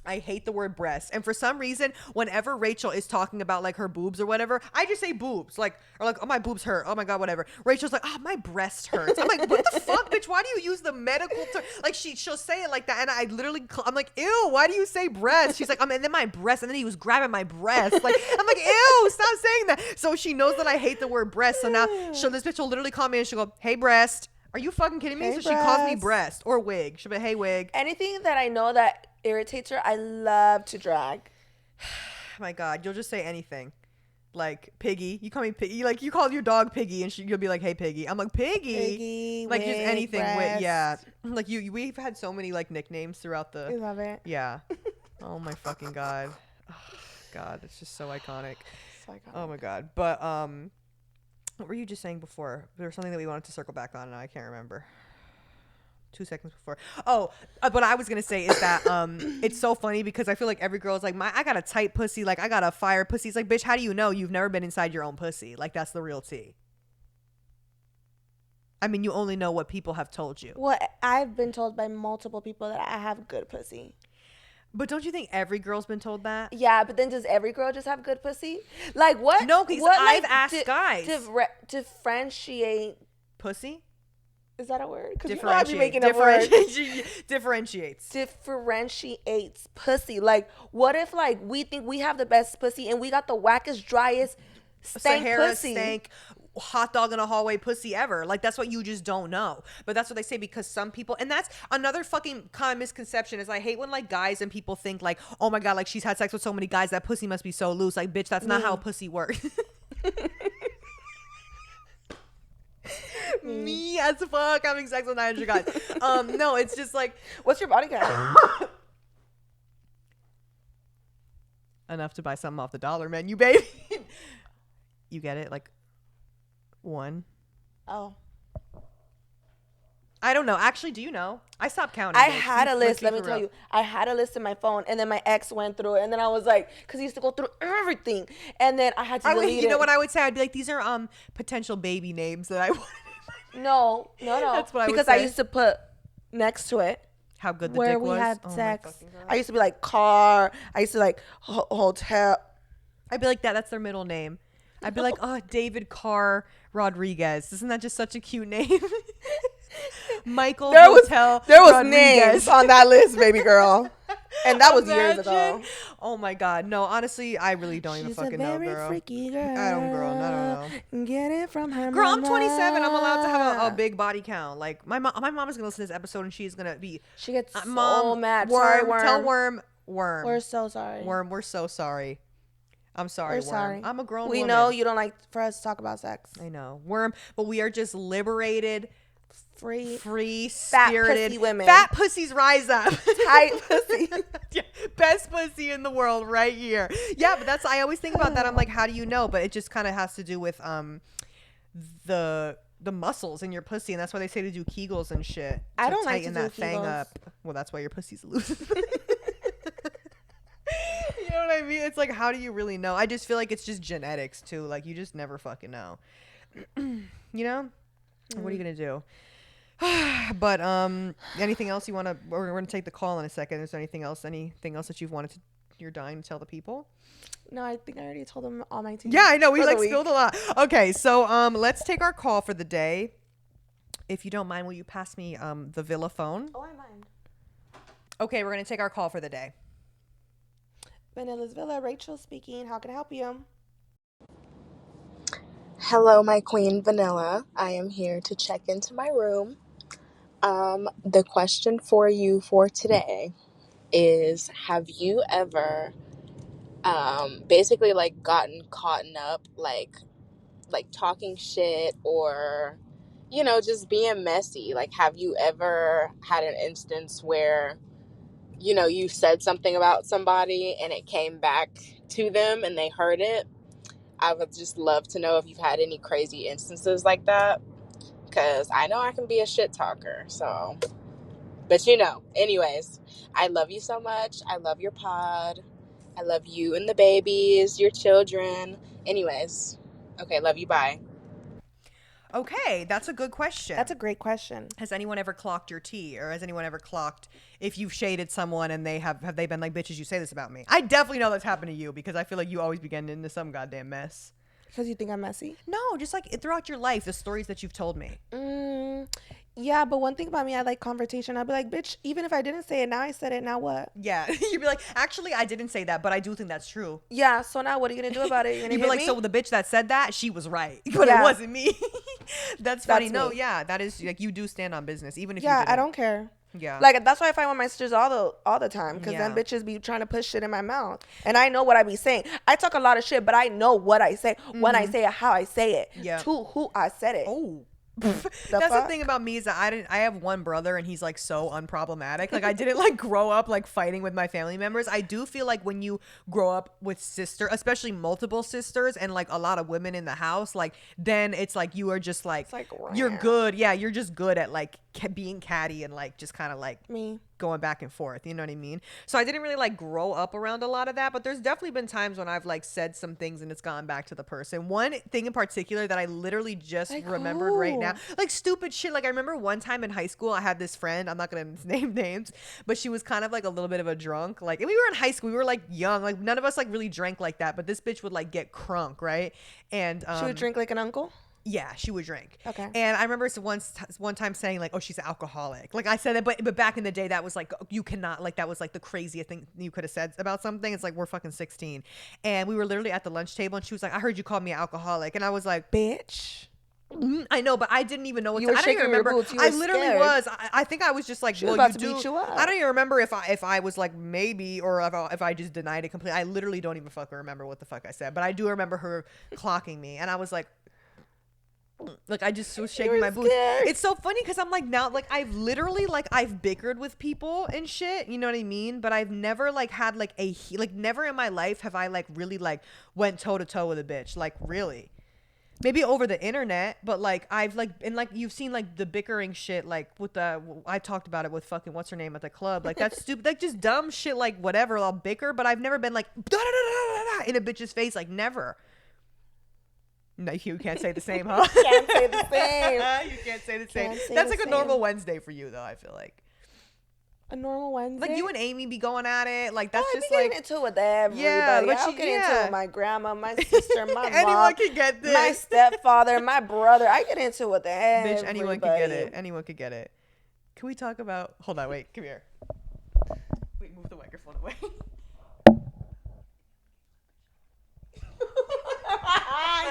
I hate the word breast. And for some reason, whenever Rachel is talking about like her boobs or whatever, I just say boobs. Like, or like, oh, my boobs hurt. Oh my God, whatever. Rachel's like, oh, my breast hurts. I'm like, what the fuck, bitch? Why do you use the medical term? Like, she'll say it like that. And I literally, I'm like, ew, why do you say breast? She's like, and then my breast. And then he was grabbing my breast. Like, I'm like, ew, stop saying that. So she knows that I hate the word breast. So now this bitch will literally call me and she'll go, hey, breast. Are you fucking kidding me? Hey, So she calls me breast. breast or wig. She'll be, hey, wig. Anything that I know that irritates her, I love to drag. My God, you'll just say anything. Like Piggy, you call me Piggy. Like you call your dog Piggy, and you'll be like, "Hey Piggy." I'm like Piggy. Piggy, Like just wig, anything. breast. Yeah. Like we've had so many like nicknames throughout I the. love it. Yeah. Oh my fucking God. Oh, God, it's just so iconic. So iconic. Oh my God. But what were you just saying before? There was something that we wanted to circle back on, and I can't remember. 2 seconds before. Oh, what I was gonna say is that it's so funny because I feel like every girl is like, I got a tight pussy, like I got a fire pussy. It's like, bitch, how do you know? You've never been inside your own pussy. Like that's the real tea. I mean, you only know what people have told you. Well, I've been told by multiple people that I have good pussy. But don't you think every girl's been told that? Yeah, but then does every girl just have good pussy? Like what? No, because what, I've like, asked guys. Differentiate. Pussy? Is that a word? Because you know I be making up words. Differentiates. Differentiates pussy. Like, what if like we think we have the best pussy and we got the wackest, driest, stank Sahara pussy? stank hot dog in a hallway pussy ever. Like that's what you just don't know. But that's what they say because some people, and that's another fucking kind of misconception is I hate when like guys and people think like, oh my God, like she's had sex with so many guys, that pussy must be so loose. Like bitch, that's not how a pussy works. Me as fuck having sex with 900 guys. No, it's just like, What's your body count? enough to buy something off the dollar menu, baby. You get it? Like 1. Oh. I don't know. Actually, do you know? I stopped counting. I bitch. had a Let's list. be Let me for tell real. you. I had a list in my phone, and then my ex went through it, and then I was like, because he used to go through everything, and then I had to delete You know it. what I would say? I'd be like, these are potential baby names that I want. No. That's what I would because I say. used to put next to it How good the where dick we was. had Oh my sex. fucking God. I used to be like car. I used to like hotel. I'd be like that. That's their middle name. I'd be like, oh, David Carr Rodriguez. Isn't that just such a cute name? Michael There Hotel was Rodriguez. names on that list, baby girl, and that was years ago. Imagine. Oh my God. No, honestly, I really don't even She's a fucking know, very girl. freaky girl. I don't, girl. No, no, no. Get it from her Girl, I'm mama. 27. I'm allowed to have a big body count. Like my mom is gonna listen to this episode and she's gonna be. She gets so Mom, mad. Worm, Sorry, Worm. tell Worm. We're so sorry. Worm. We're so sorry. I'm sorry, We're Worm. sorry. I'm a grown We woman. know you don't like for us to talk about sex. I know, Worm, but we are just liberated, Free, free, fat spirited pussy women. Fat pussies rise up. tight pussy. Yeah, best pussy in the world right here. Yeah, but I always think about that. I'm like, how do you know? But it just kind of has to do with the muscles in your pussy, and that's why they say to do Kegels and shit. I to don't like tighten to do that thing Kegels. up. Well, that's why your pussy's loose. You know what I mean? It's like, how do you really know? I just feel like it's just genetics too. Like, you just never fucking know. You know? What are you gonna do? But anything else you want to? We're gonna take the call in a second. Is there anything else that you're dying to tell the people? No, I think I already told them all my tea. Yeah, I know. We for the like week. spilled a lot. Okay, so let's take our call for the day. If you don't mind, will you pass me the Villa phone? Oh, I mind. Okay, we're gonna take our call for the day. Vanilla's Villa, Rachel speaking. How can I help you? Hello, my queen Vanilla. I am here to check into my room. The question for you for today is, have you ever basically like gotten caught up like talking shit, or just being messy? Like, have you ever had an instance where you said something about somebody and it came back to them and they heard it? I would just love to know if you've had any crazy instances like that, because I know I can be a shit talker. So, but anyways, I love you so much. I love your pod. I love you and the babies, your children. Anyways, okay, love you. Bye. Okay, that's a good question. That's a great question. Has anyone ever clocked your tea, or has anyone ever clocked if you've shaded someone and have they been like, bitches, you say this about me? I definitely know that's happened to you, because I feel like you always be getting into some goddamn mess. Because you think I'm messy? No, just like throughout your life, the stories that you've told me. Yeah, but one thing about me, I like confrontation. I'd be like, bitch, even if I didn't say it, now I said it, now what? Yeah, you'd be like, actually, I didn't say that, but I do think that's true. Yeah, so now what are you going to do about it? You're going to You'd be hit like, me? so the bitch that said that, she was right, but Yeah. it wasn't me. That's funny. That's No, me. yeah, that is like, you do stand on business, even if you Yeah, didn't. I don't care. Yeah. Like, that's why I fight with my sisters all the time, because Yeah. them bitches be trying to push shit in my mouth, and I know what I be saying. I talk a lot of shit, but I know what I say, when I say it, how I say it, Yeah. to who I said it. Oh. The That's the fuck? thing about me, is that I have one brother and he's like so unproblematic. Like, I didn't like grow up like fighting with my family members. I do feel like when you grow up with especially multiple sisters and like a lot of women in the house, like then it's like you are just like, you're rah. good. Yeah, you're just good at like being catty and like just kind of like Me. going back and forth, you know what I mean? So I didn't really like grow up around a lot of that, but there's definitely been times when I've like said some things and it's gone back to the person. One thing in particular that I literally just Like remembered right who? now, like stupid shit. Like, I remember one time in high school, I had this friend, I'm not gonna name names, but she was kind of like a little bit of a drunk. Like, and we were in high school, we were like young, like none of us like really drank like that, but this bitch would like get crunk, right? And She would drink like an uncle? yeah, she would drink. Okay. And I remember one time saying like, "Oh, she's an alcoholic." Like, I said that, but back in the day, that was like, you cannot, like, that was like the craziest thing you could have said about something. It's like, we're fucking 16, and we were literally at the lunch table, and she was like, "I heard you called me an alcoholic," and I was like, Bitch. I know, but I didn't even know what You to. were I don't even shaking your remember. boots. You I were literally scared. was. I think I was just like, She was well, about to beat you up. I don't even remember if I was like maybe, or if I just denied it completely. I literally don't even fucking remember what the fuck I said, but I do remember her clocking me, and I was like, Like I just was You shaking were my boots. scared. It's so funny because I'm like now like I've literally like I've bickered with people and shit, you know what I mean? But I've never like had like like never in my life have I like really like went toe to toe with a bitch, like really. Maybe over the internet, but like I've like and like you've seen like the bickering shit like with the I talked about it with fucking what's her name at the club, like that's stupid, like just dumb shit, like whatever. I'll bicker, but I've never been like da, da, da, da, da, da, in a bitch's face, like never. No, you can't say the same, huh? Can't say the same. You can't say the same. Can't say That's the like a normal same. Wednesday for you, though. I feel like A normal Wednesday. like you and Amy be going at it, like that's I just be getting like into it with everybody. Yeah, but I'll you- get into it yeah. with my grandma, my sister, my anyone mom, can get this. my stepfather, my brother. I get into it with everybody. Bitch, anyone could get it. Anyone could get it. Can we talk about? Hold on, wait, come here. Wait, move the microphone away.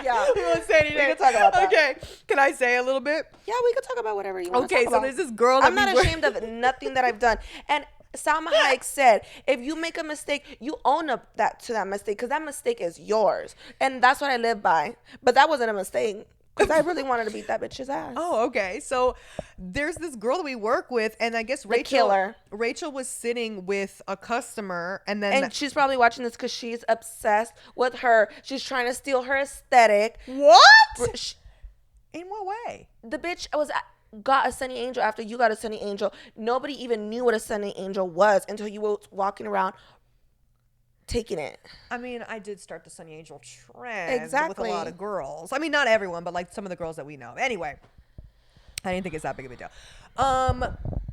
Yeah. You won't say anything. We can talk about that. Okay, can I say a little bit? Yeah, we could talk about whatever you want. Okay, talk so about. there's this girl. That I'm not ashamed of nothing that I've done. And Salma Hayek said, if you make a mistake, you own up to that mistake because that mistake is yours. And that's what I live by. But that wasn't a mistake because I really wanted to beat that bitch's ass. Oh, okay. So there's this girl that we work with, and I guess killer. Rachel was sitting with a customer, and then And she's probably watching this because she's obsessed with her. She's trying to steal her aesthetic. what? Sh- In what way? The bitch got a Sunny Angel after you got a Sunny Angel. Nobody even knew what a Sunny Angel was until you were walking around taking it. I mean, I did start the Sunny Angel trend Exactly. with a lot of girls. I mean, not everyone, but like some of the girls that we know. Anyway, I didn't think it's that big of a deal.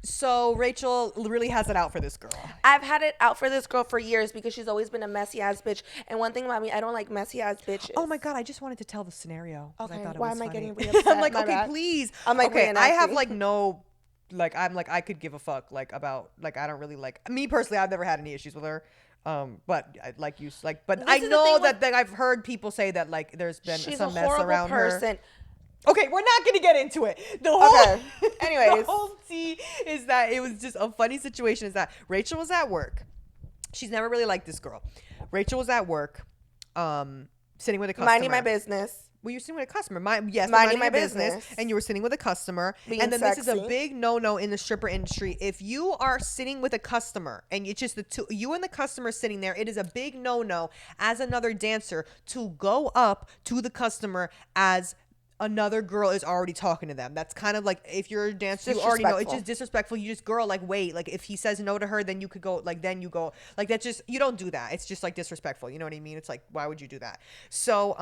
So Rachel really has it out for this girl. I've had it out for this girl for years because she's always been a messy ass bitch. And one thing about me, I don't like messy ass bitches. Oh my god, I just wanted to tell the scenario. 'Cause I Okay, thought it why was am I funny. getting really upset? I'm like, My okay, bad. please. I'm like okay, I have reenacting. like no, like I'm like I could give a fuck like about like I don't really like me personally. I've never had any issues with her. But like you like, but This I is the know thing that, that I've heard people say that like there's been She's some a mess horrible around person. her. Okay, we're not gonna get into it. The whole, Okay. Anyways. the whole tea is that it was just a funny situation. Is that Rachel was at work. She's never really liked this girl. Rachel was at work, sitting with a customer. Minding my business. Well, you're sitting with a customer. Minding my your business. business. And you were sitting with a customer. Being and then this is a sexy. big no-no in the stripper industry. If you are sitting with a customer and it's just the two, you and the customer sitting there, it is a big no-no as another dancer to go up to the customer as another girl is already talking to them. That's kind of like if you're a dancer, you already know it's just disrespectful. You just girl like wait, like if he says no to her, then you could go like then you go like that's just you don't do that. It's just like disrespectful. You know what I mean? It's like why would you do that? So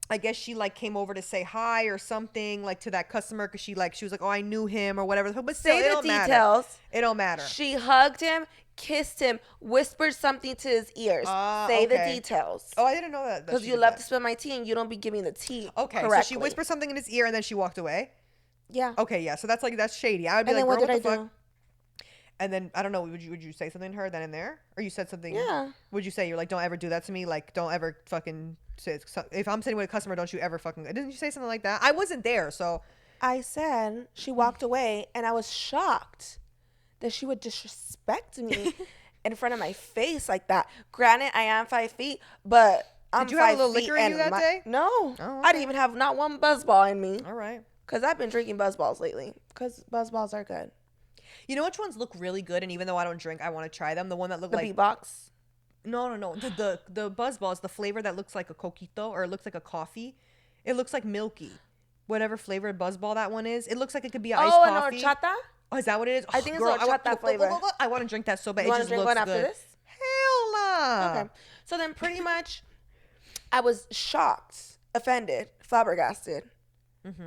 I guess she like came over to say hi or something like to that customer because she was like, oh, I knew him or whatever. But still, Say it the don't matter. details. It don't matter. She hugged him, kissed him, whispered something to his ears. Say the Okay. details. Oh, I didn't know that. Because she you did love that. to spill my tea and you don't be giving the tea. Okay, correctly. so she whispered something in his ear and then she walked away. Yeah. Okay, yeah. So that's shady. I would be And like, then what girl, did the I fuck? do? And then I don't know. Would you say something to her then and there, or you said something? Yeah. Would you say you're like, don't ever do that to me? Like, don't ever fucking say if I'm sitting with a customer, don't you ever fucking? Didn't you say something like that? I wasn't there, so. I said she walked away and I was shocked that she would disrespect me in front of my face like that. Granted, I am 5 feet, but I'm Did you have a 5 little feet liquor in you and that day? No. Oh, I okay. didn't even have not one buzzball in me. All right. Because I've been drinking buzzballs lately. Because buzzballs are good. You know which ones look really good, and even though I don't drink, I want to try them. The one that looked The like beatbox. no. The Buzzball is the flavor that looks like a coquito or it looks like a coffee. It looks like milky. Whatever flavored Buzzball that one is, it looks like it could be an iced Oh, coffee. and horchata? Oh, is that what it is? I think it's girl, horchata flavor. I want to drink that so bad. You It want just to drink looks one after good. this? Hell nah. Okay. So then pretty much I was shocked, offended, flabbergasted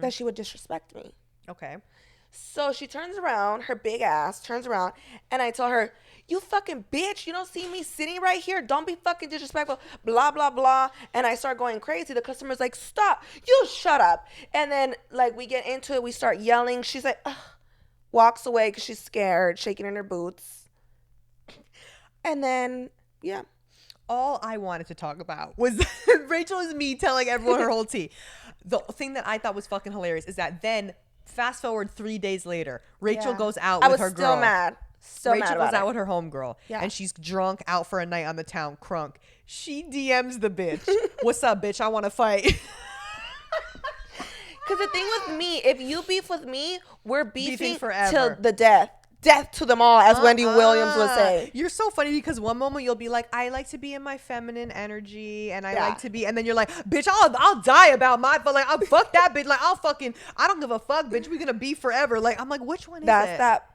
that she would disrespect me. Okay. So she turns around, her big ass turns around, and I tell her, you fucking bitch, you don't see me sitting right here? Don't be fucking disrespectful, blah, blah, blah. And I start going crazy. The customer's like, stop, you shut up. And then, like, we get into it, we start yelling. She's like, ugh, walks away because she's scared, shaking in her boots. And then, yeah. All I wanted to talk about was Rachel is me telling everyone her whole tea. The thing that I thought was fucking hilarious is that then fast forward 3 days later, Rachel Yeah. goes out I with was her girl. still mad. Still Rachel mad goes about out it. with her homegirl, Yeah. and she's drunk out for a night on the town, crunk. She DMs the bitch, "What's up, bitch? I want to fight." Because the thing with me, if you beef with me, we're beefing forever. till the death. Death to them all, as Wendy Williams would say. You're so funny because one moment you'll be like, I like to be in my feminine energy, and I like to be, and then you're like, bitch, I'll die about my, but like, I'll fuck that bitch, like, I don't give a fuck, bitch, we gonna be forever. Like, I'm like, which one is That's it? that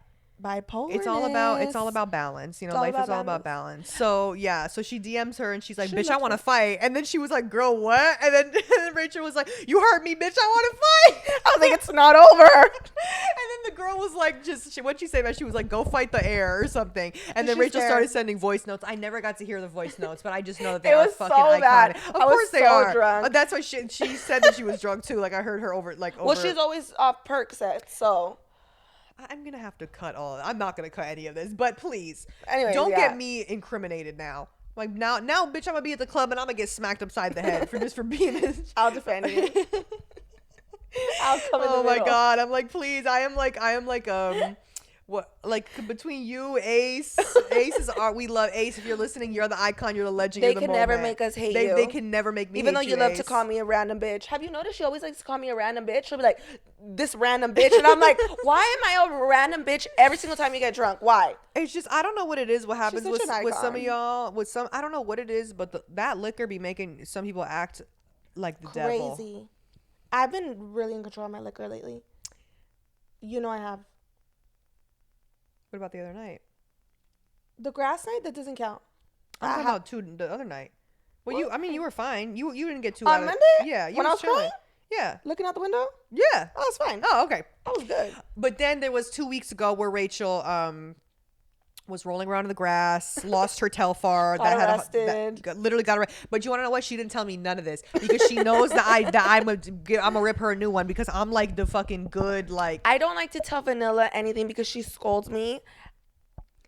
bipolar. It's all about balance. You know, life is all about balance. So yeah, so she DMs her and she's like, bitch, I want to fight. And then she was like, girl, what? And then Rachel was like, you heard me, bitch, I want to fight. I was like, it's not over. And then the girl was like, what'd she say about? She was like, go fight the air or something. And then Rachel started sending voice notes. I never got to hear the voice notes, but I just know that they are fucking iconic. Bad. Of course they are. Drunk. That's why she said that she was drunk too. Like I heard her over. Well, she's always off Percocet, so. I'm gonna have to cut I'm not gonna cut any of this, but please, anyway, don't get me incriminated now. Like now, bitch, I'm gonna be at the club and I'm gonna get smacked upside the head for being this. I'll defend you. I'll come in the Oh my middle. God, I'm like, please, I am like what, like between you, Ace is we love Ace. If you're listening, you're the icon, you're the legend. They you're the can moment. never make us hate you. They can never make me even hate though you love Ace. to call me a random bitch. Have you noticed she always likes to call me a random bitch? She'll be like, this random bitch, and I'm like, why am I a random bitch every single time you get drunk? Why? It's just, I don't know what it is. What happens with some of icon. y'all? I don't know what it is, but that liquor be making some people act like the devil. Crazy. I've been really in control of my liquor lately. You know I have. What about the other night? The grass night, that doesn't count. I'm talking about the other night. Well, you were fine. You didn't get too on out of, Monday. Yeah, you when I was chilling. crying, Yeah, looking out the window. yeah. Oh, it's fine. Oh, okay. I was good. But then there was 2 weeks ago where Rachel was rolling around in the grass, lost her telfar, literally got arrested. But you want to know what? She didn't tell me none of this because she knows that I'm gonna rip her a new one because I'm like the fucking good like. I don't like to tell Vanilla anything because she scolds me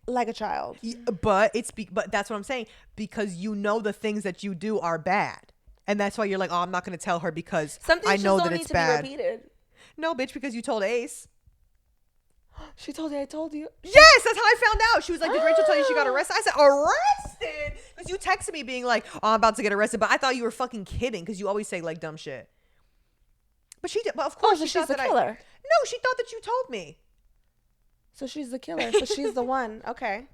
like a child. But that's what I'm saying, because you know the things that you do are bad, and that's why you're like, oh, I'm not gonna tell her because Something I know that don't it's need bad. To be repeated. No, bitch, because you told Ace. She told you I told you. Yes, that's how I found out. She was like, did Rachel tell you she got arrested? I said, arrested? Because you texted me being like, oh, I'm about to get arrested. But I thought you were fucking kidding because you always say like dumb shit. But she did. But of course, so she she's thought the that killer. No, she thought that you told me. So she's the killer. So she's the one. Okay.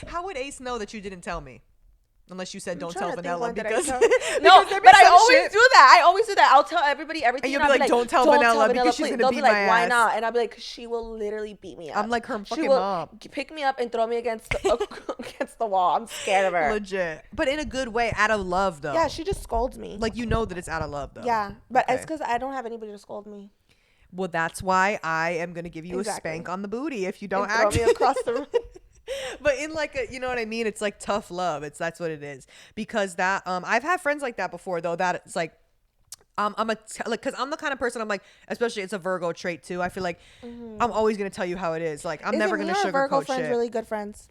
How would Ace know that you didn't tell me? Unless you said don't tell trying to think Vanilla one that I because tell- because No, there be but I some always shit- do that. I always do that. I'll tell everybody everything. And you'll be like, don't tell Vanilla because she's please." gonna They'll beat be like, my why ass. not? And I'll be like, she will literally beat me up. I'm like her She fucking will mom. pick me up and throw me against the wall. I'm scared of her. Legit, but in a good way, out of love though. Yeah, she just scolds me. Like you know that it's out of love though. Yeah, but Okay. it's because I don't have anybody to scold me. Well, that's why I am gonna give you Exactly. a spank on the booty if you don't And act. throw me across the room. But in like a, you know what I mean? It's like tough love. That's what it is. Because that I've had friends like that before though. That it's like because I'm the kind of person I'm like, especially it's a Virgo trait too. I feel like I'm always gonna tell you how it is. Like I'm never gonna Virgo sugarcoat friends shit. really good friends.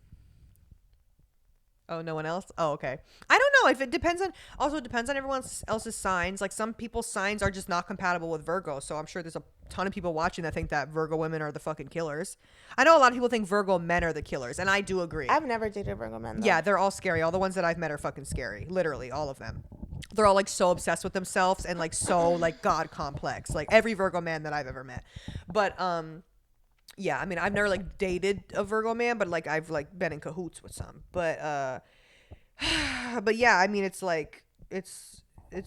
Oh, no one else? Oh, okay. I don't know if it depends on everyone else's signs. Like some people's signs are just not compatible with Virgo. So I'm sure there's a ton of people watching that think that Virgo women are the fucking killers. I know a lot of people think Virgo men are the killers, and I do agree. I've never dated Virgo men though. Yeah, they're all scary. All the ones that I've met are fucking scary. Literally, all of them. They're all like so obsessed with themselves and like so like God complex. Like every Virgo man that I've ever met. But yeah, I mean, I've never like dated a Virgo man, but like I've like been in cahoots with some. But yeah, I mean, it's like it's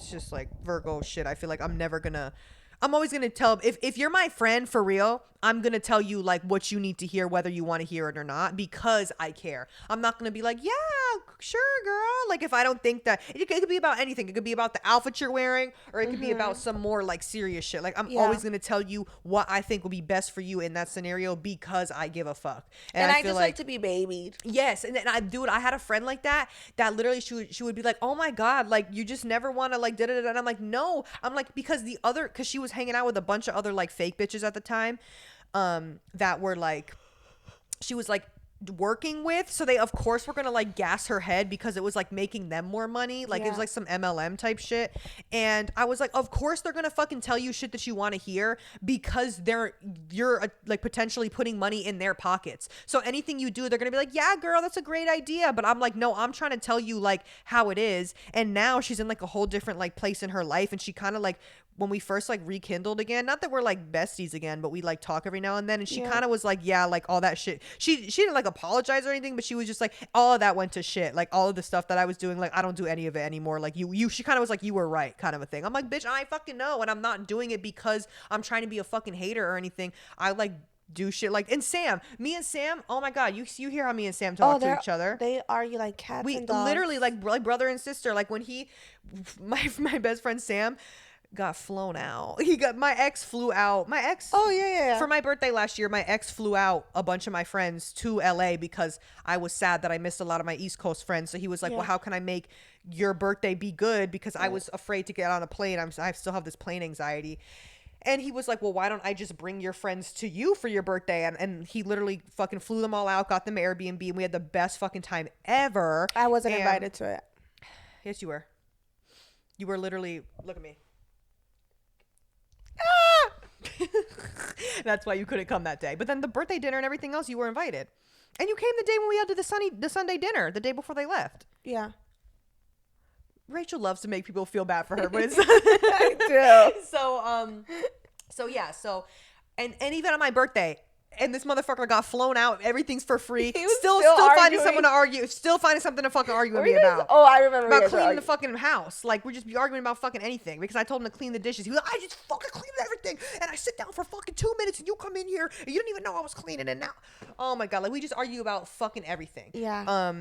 just like Virgo shit. I feel like I'm always gonna tell if you're my friend for real, I'm gonna tell you like what you need to hear, whether you want to hear it or not, because I care. I'm not gonna be like, yeah, sure, girl. Like if I don't think that it could be about anything. It could be about the outfit you're wearing, or it could be about some more like serious shit. Like I'm always gonna tell you what I think will be best for you in that scenario because I give a fuck. And I feel just like to be babied. Yes, and then I had a friend like that literally she would be like, oh my God, like you just never want to like da da da. And I'm like, no, I'm like because she was hanging out with a bunch of other like fake bitches at the time, that were like, she was like working with, so they of course were gonna like gas her head because it was like making them more money, like it was like some MLM type shit. And I was like, of course they're gonna fucking tell you shit that you want to hear because you're like potentially putting money in their pockets. So anything you do, they're gonna be like, yeah girl, that's a great idea. But I'm like, no, I'm trying to tell you like how it is. And now she's in like a whole different like place in her life, and she kind of like when we first like rekindled again, not that we're like besties again, but we like talk every now and then, and she Yeah. kind of was like, yeah, like all that shit, she didn't like apologize or anything, but she was just like, all of that went to shit, like all of the stuff that I was doing, like I don't do any of it anymore, like you she kind of was like, you were right, kind of a thing. I'm like, bitch, I fucking know, and I'm not doing it because I'm trying to be a fucking hater or anything. I like do shit like, and me and Sam, oh my god, you hear how me and Sam talk to each other. They argue like cats We and dogs. literally like brother and sister. Like when my best friend Sam got flown out. My ex flew out. My ex. Oh yeah. For my birthday last year, my ex flew out a bunch of my friends to LA because I was sad that I missed a lot of my East Coast friends. So he was like, well, how can I make your birthday be good? Because I was afraid to get on a plane. I still have this plane anxiety. And he was like, well, why don't I just bring your friends to you for your birthday? And he literally fucking flew them all out, got them Airbnb, and we had the best fucking time ever. I wasn't invited to it. Yes, you were. You were literally, look at me. That's why you couldn't come that day. But then the birthday dinner and everything else, you were invited. And you came the day when we had the Sunday dinner, the day before they left. Yeah. Rachel loves to make people feel bad for her, but it's I do. So and even on my birthday, and this motherfucker got flown out. Everything's for free. He was Still still finding arguing. someone to argue. Still finding something to fucking argue with me about. Oh, I remember. About cleaning the fucking house. Like, we're just be arguing about fucking anything. Because I told him to clean the dishes. He was like, I just fucking cleaned everything. And I sit down for fucking 2 minutes and you come in here and you didn't even know I was cleaning. And now, oh my God. Like, we just argue about fucking everything. Yeah.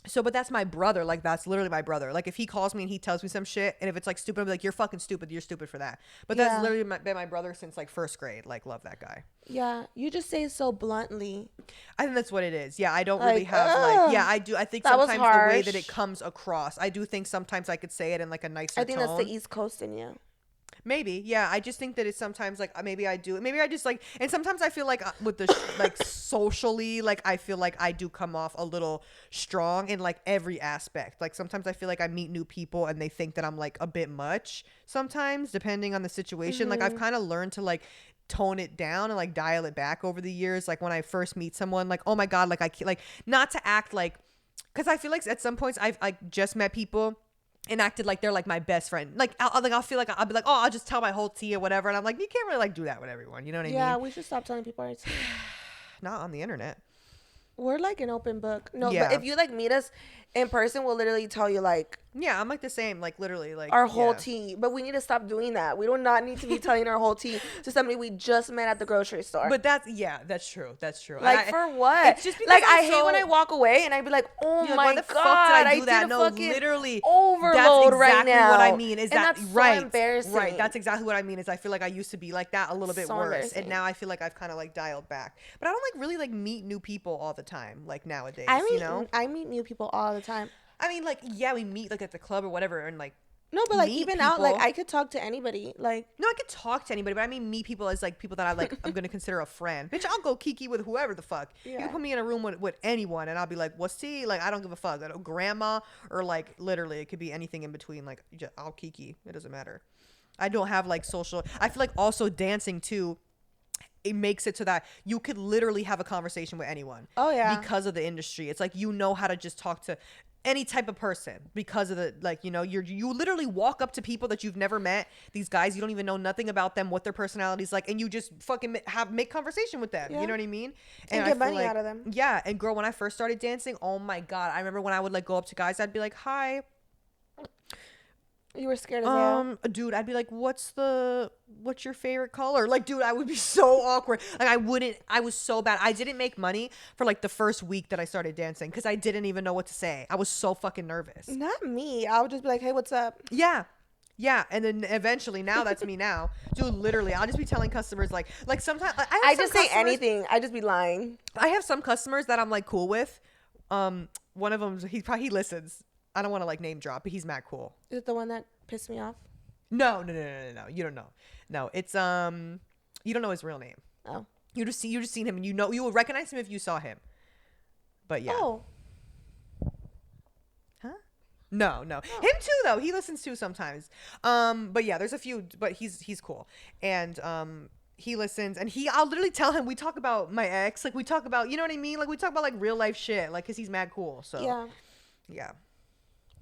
So, but that's my brother. Like, that's literally my brother. Like, if he calls me and he tells me some shit, and if it's like stupid, I'll be like, you're fucking stupid. You're stupid for that. But that's literally been my brother since like first grade. Like, love that guy. Yeah. You just say it so bluntly. I think that's what it is. Yeah, I don't really Like, have like, yeah, I do. I think that was sometimes the way that harsh. it comes across, I do think sometimes I could say it in like a nicer I think tone. that's the East Coast in you. Maybe, yeah. I just think that it's sometimes like maybe I do. Maybe I just like, and sometimes I feel like with the like socially, like I feel like I do come off a little strong in like every aspect. Like sometimes I feel like I meet new people and they think that I'm like a bit much. Sometimes, depending on the situation, like I've kind of learned to like tone it down and like dial it back over the years. Like when I first meet someone, like oh my God, like I can't, like not to act like, because I feel like at some points I've like just met people and acted like they're like my best friend. Like I'll feel like I'll be like, oh, I'll just tell my whole tea or whatever, and I'm like, you can't really like do that with everyone. You know what I Yeah, mean? we should stop telling people our tea. Not on the internet. We're like an open book. No, Yeah. but if you like meet us in person, we'll literally tell you like Yeah, I'm like the same. Like literally, like our whole yeah. tea. But we need to stop doing that. We do not need to be telling our whole tea to somebody we just met at the grocery store. But that's that's true. That's true. like for what? It's just because like I I'm hate when so- I walk away and I'd be like, oh You're like, my why the God, fuck did I do did that? a No, fucking literally, overload that's exactly right now. what I mean. Is and that that's right? So embarrassing. Right. That's exactly what I mean. Is I feel like I used to be like that a little bit So worse, embarrassing. and now I feel like I've kind of like dialed back. But I don't like really like meet new people all the time. Like nowadays, I meet new people all the time. I mean, like, yeah, we meet like at the club or whatever, and like, No, but like meet even out, like people. I could talk to anybody. Like no, I could talk to anybody, but I mean, meet people as like people that I like. I'm gonna consider a friend. Bitch, I'll go kiki with whoever the fuck. You Yeah. can put me in a room with anyone, and I'll be like, "What's tea?" Like, I don't give a fuck. I don't, grandma or like literally, it could be anything in between. Like, I'll kiki. It doesn't matter. I don't have like social. I feel like also dancing too. It makes it so that you could literally have a conversation with anyone. Oh, yeah. Because of the industry, it's like you know how to just talk to any type of person because of the like you literally walk up to people that you've never met, these guys you don't even know nothing about them, what their personality's like, and you just fucking make conversation with them. Yeah. You know what I mean? And I get feel money like, out of them. Yeah. And girl, when I first started dancing, oh my God, I remember when I would like go up to guys, I'd be like, hi. you were scared as hell. Dude, I'd be like, what's your favorite color? Like, dude, I would be so awkward. Like, I was so bad. I didn't make money for like the first week that I started dancing because I didn't even know what to say. I was so fucking nervous. Not me. I would just be like, hey, what's up? Yeah. Yeah. And then eventually now that's me now. Dude, literally, I'll just be telling customers like sometimes I just say anything. I just be lying. I have some customers that I'm like cool with. One of them, he listens. I don't want to like name drop, but he's mad cool. Is it the one that pissed me off? No. You don't know. No, it's you don't know his real name. Oh. You just seen him, and you will recognize him if you saw him. But yeah. Oh. Huh? No. Him too though. He listens too sometimes. But yeah, there's a few, but he's cool. And he listens, and I'll literally tell him, we talk about my ex, like we talk about, you know what I mean? Like we talk about like real life shit, like cuz he's mad cool. So Yeah. Yeah.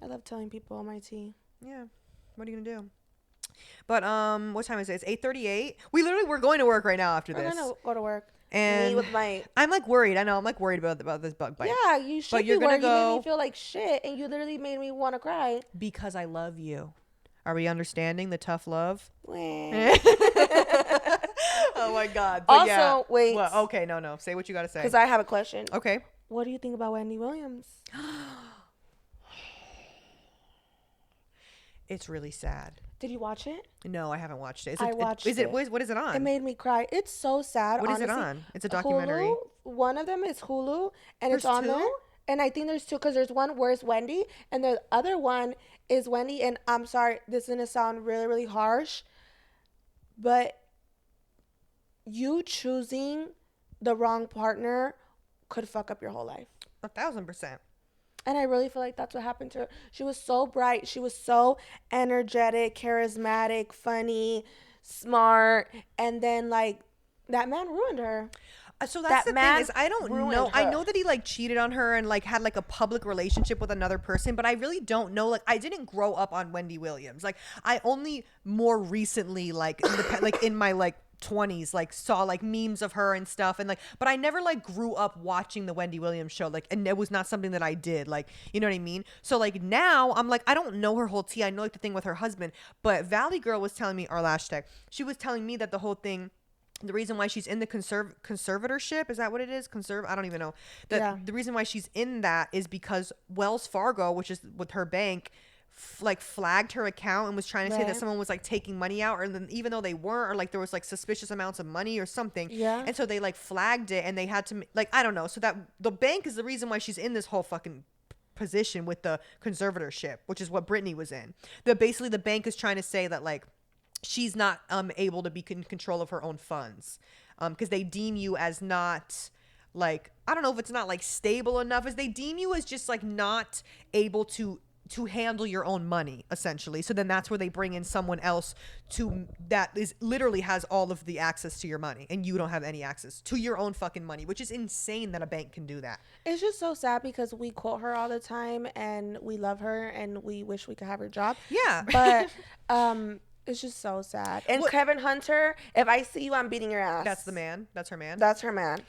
I love telling people my tea. Yeah. What are you going to do? But what time is it? It's 8:38. We're going to work right now after We're this. gonna go to work. And me with my. I'm like worried. I know. I'm like worried about this bug bite. Yeah, you should But be you're gonna worried. You made go me feel like shit, and you literally made me want to cry. because I love you. Are we understanding the tough love? Wah. Oh my God. But Also, yeah. wait. Well, okay, no. Say what you gotta say. Because I have a question. Okay. What do you think about Wendy Williams? It's really sad. Did you watch it? No, I haven't watched it. I watched Is it. it. What is it on? It made me cry. It's so sad. What is honestly. it on? It's a documentary. Hulu, one of them is Hulu, and There's it's on two? there. And I think there's two because there's one where it's Wendy, and the other one is Wendy. And I'm sorry, this is gonna sound really, really harsh, but you choosing the wrong partner could fuck up your whole life. 1,000%. And I really feel like that's what happened to her. She was so bright. She was so energetic, charismatic, funny, smart. And then, like, that man ruined her. So that's That the thing man is I don't ruined know. I her. know that he like cheated on her and like had like a public relationship with another person, but I really don't know. Like I didn't grow up on Wendy Williams. Like I only more recently like like in my like 20s like saw like memes of her and stuff and like but I never like grew up watching the Wendy Williams show like and it was not something that I did like you know what I mean so like now I'm like I don't know her whole tea. I know like the thing with her husband, but Valley Girl was telling me, our lash tech, she was telling me that the whole thing, the reason why she's in the conservatorship, is that what it is? I don't even know. The reason why she's in that is because Wells Fargo, which is with her bank, like flagged her account and was trying to say that someone was like taking money out, or then even though they weren't, or like there was like suspicious amounts of money or something. Yeah. And so they like flagged it and they had to like, I don't know. So that the bank is the reason why she's in this whole fucking position with the conservatorship, which is what Britney was in. Basically the bank is trying to say that like she's not able to be in control of her own funds because they deem you as not like, I don't know if it's not like stable enough, as they deem you as just like not able to handle your own money essentially. So then that's where they bring in someone else that is literally has all of the access to your money and you don't have any access to your own fucking money, which is insane that a bank can do that. It's just so sad because we quote her all the time and we love her and we wish we could have her job. Yeah. But it's just so sad. And Kevin Hunter, if I see you, I'm beating your ass. That's the man. That's her man. That's her man.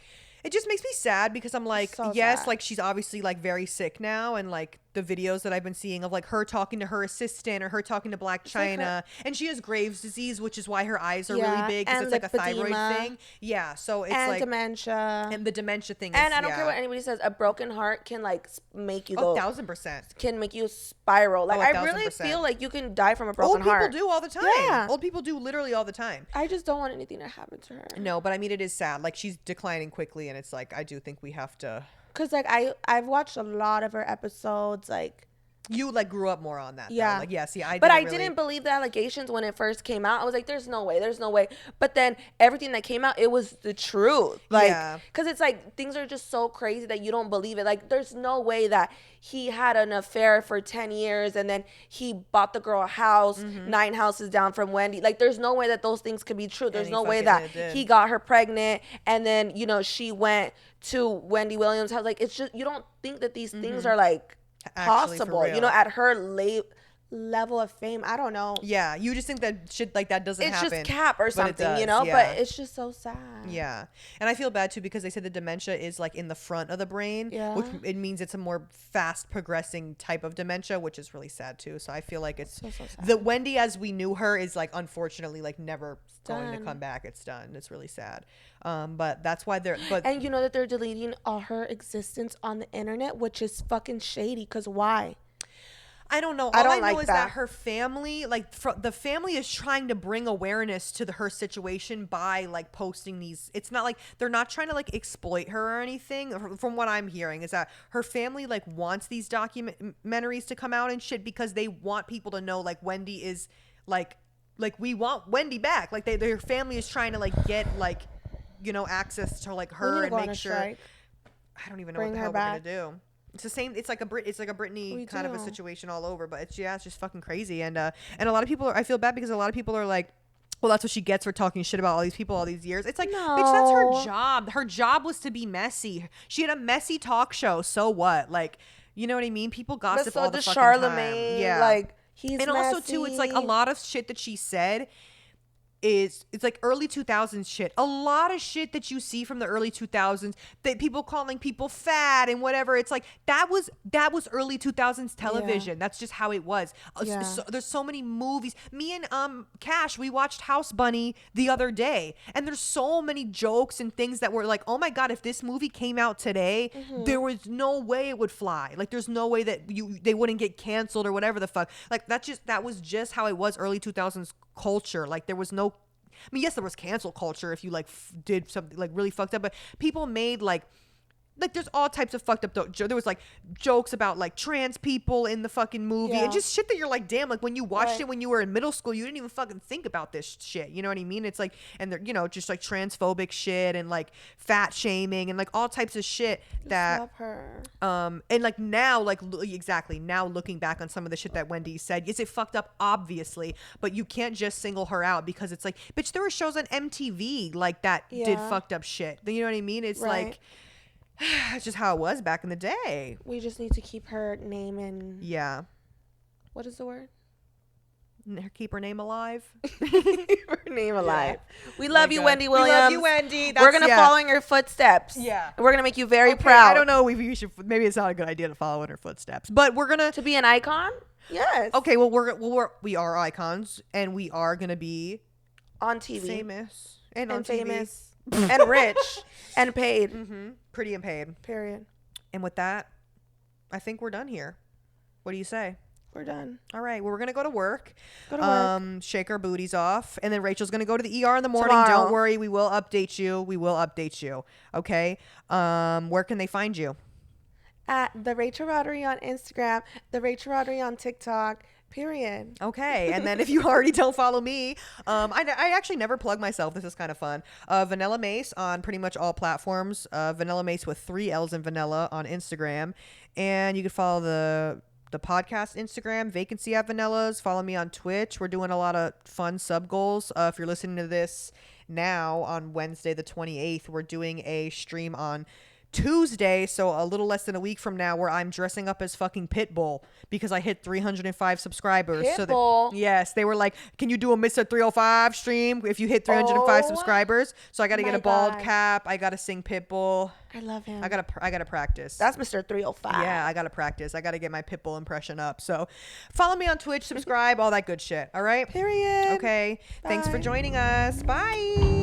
It just makes me sad because I'm like, So yes, sad. like she's obviously like very sick now, and like the videos that I've been seeing of like her talking to her assistant or her talking to Black China, and she has Graves' disease, which is why her eyes are really big because and it's like a thyroid lymphedema. thing. Yeah, so it's And like dementia. and the dementia thing. And is, I don't care what anybody says. A broken heart can like make you go. 1,000%. Can make you spiral. Like I really 1,000%. feel like you can die from a broken Old heart. people do all the time. Yeah. Old people do literally all the time. I just don't want anything to happen to her. No, but I mean it is sad. Like she's declining quickly, and it's like I do think we have to. Cause like I've watched a lot of her episodes. Like You like grew up more on that. Yeah. Though. Like yeah. See, I. But I really... didn't believe the allegations when it first came out. I was like, there's no way. But then everything that came out, it was the truth. Like, Yeah. because it's like things are just so crazy that you don't believe it. Like, there's no way that he had an affair for 10 years and then he bought the girl a house 9 houses down from Wendy. Like, there's no way that those things could be true. There's he no way fucking that did. he got her pregnant and then, she went to Wendy Williams' house. Like, it's just, you don't think that these things are like Actually, for possible, real. at her level of fame. I don't know. Yeah, you just think that shit like that doesn't It's happen. just cap or but it something, does, yeah. But it's just so sad. Yeah, and I feel bad too because they said the dementia is like in the front of the brain, which Yeah. it means it's a more fast progressing type of dementia, which is really sad too. So I feel like it's So sad. the Wendy as we knew her is like unfortunately like never going to Done. come back. It's done. It's really sad. But that's why they're. But And you know that they're deleting all her existence on the internet, which is fucking shady. Cause why? I don't know. All I don't know like is that her family, like the family is trying to bring awareness to her situation by like posting these. It's not like they're not trying to like exploit her or anything. From what I'm hearing is that her family like wants these documentaries to come out and shit because they want people to know like Wendy is like we want Wendy back. Like their family is trying to like get like, access to like We her need to and go on make a sure. strike. I don't even know Bring what the her hell back. we're gonna do. It's the same. It's like a Britney We kind of a do. situation all over. But it's just fucking crazy. And a lot of people I feel bad because a lot of people are like, well, that's what she gets for talking shit about all these people all these years. It's like, bitch, that's her No. job. Her job was to be messy. She had a messy talk show. So what? Like, you know what I mean? People But gossip so all the does fucking Charlemagne. time. Yeah. Like, He's and also too, it's like a messy. lot of shit that she said is it's like early 2000s shit. A lot of shit that you see from the early 2000s, that people calling people fat and whatever, it's like that was early 2000s television. That's just how it was. Yeah. So, there's so many movies. Me and Cash, we watched House Bunny the other day, and there's so many jokes and things that were like, oh my god, if this movie came out today, there was no way it would fly. Like there's no way that they wouldn't get canceled or whatever the fuck. Like that was just how it was early 2000s culture. Like there was no, I mean, yes, there was cancel culture if you like did something like really fucked up, but people made like there's all types of fucked up there was like jokes about like trans people in the fucking movie and just shit that you're like, damn, like when you watched it when you were in middle school, you didn't even fucking think about this shit, you know what I mean? It's like, and they're, you know, just like transphobic shit and like fat shaming and like all types of shit that Love her. and like now, like exactly now looking back on some of the shit that Wendy said, is it fucked up? Obviously, but you can't just single her out because it's like, bitch, there were shows on MTV like that did fucked up shit. You know what I mean? It's like, it's just how it was back in the day. We just need to keep her name in. Yeah. What is the word? Keep her name alive. Keep her name alive. We love you, God. Wendy Williams. We love you, Wendy. We're gonna follow in your footsteps. Yeah. We're gonna make you very proud. I don't know if you should. Maybe it's not a good idea to follow in her footsteps, but we're gonna to be an icon. Yes. Okay. Well, we are icons, and we are gonna be on TV, famous and on famous. And rich and paid. Pretty and paid. Period. And with that, I think we're done here. What do you say? We're done. All right. Well, we're going to go to work. Go to work. Shake our booties off. And then Rachel's going to go to the ER in the morning. Tomorrow. Don't worry. We will update you. Okay. Where can they find you? At the Rachel Roddery on Instagram, the Rachel Roddery on TikTok. Period. Okay. And then if you already don't follow me, I actually never plug myself. This is kind of fun. Vanilla Mace on pretty much all platforms. Vanilla Mace with 3 L's in vanilla on Instagram. And you can follow the podcast Instagram, Vacancy at Vanillas. Follow me on Twitch. We're doing a lot of fun sub goals. If you're listening to this now on Wednesday the 28th, we're doing a stream on Tuesday, so a little less than a week from now, where I'm dressing up as fucking Pitbull because I hit 305 subscribers. Pitbull? So yes, they were like, can you do a Mr. 305 stream if you hit 305 subscribers? So I got to get a bald cap. I got to sing Pitbull. I love him. I gotta practice. That's Mr. 305. Yeah, I gotta practice. I gotta get my Pitbull impression up. So follow me on Twitch, subscribe, all that good shit. All right? Period. Okay. Bye. Thanks for joining us. Bye.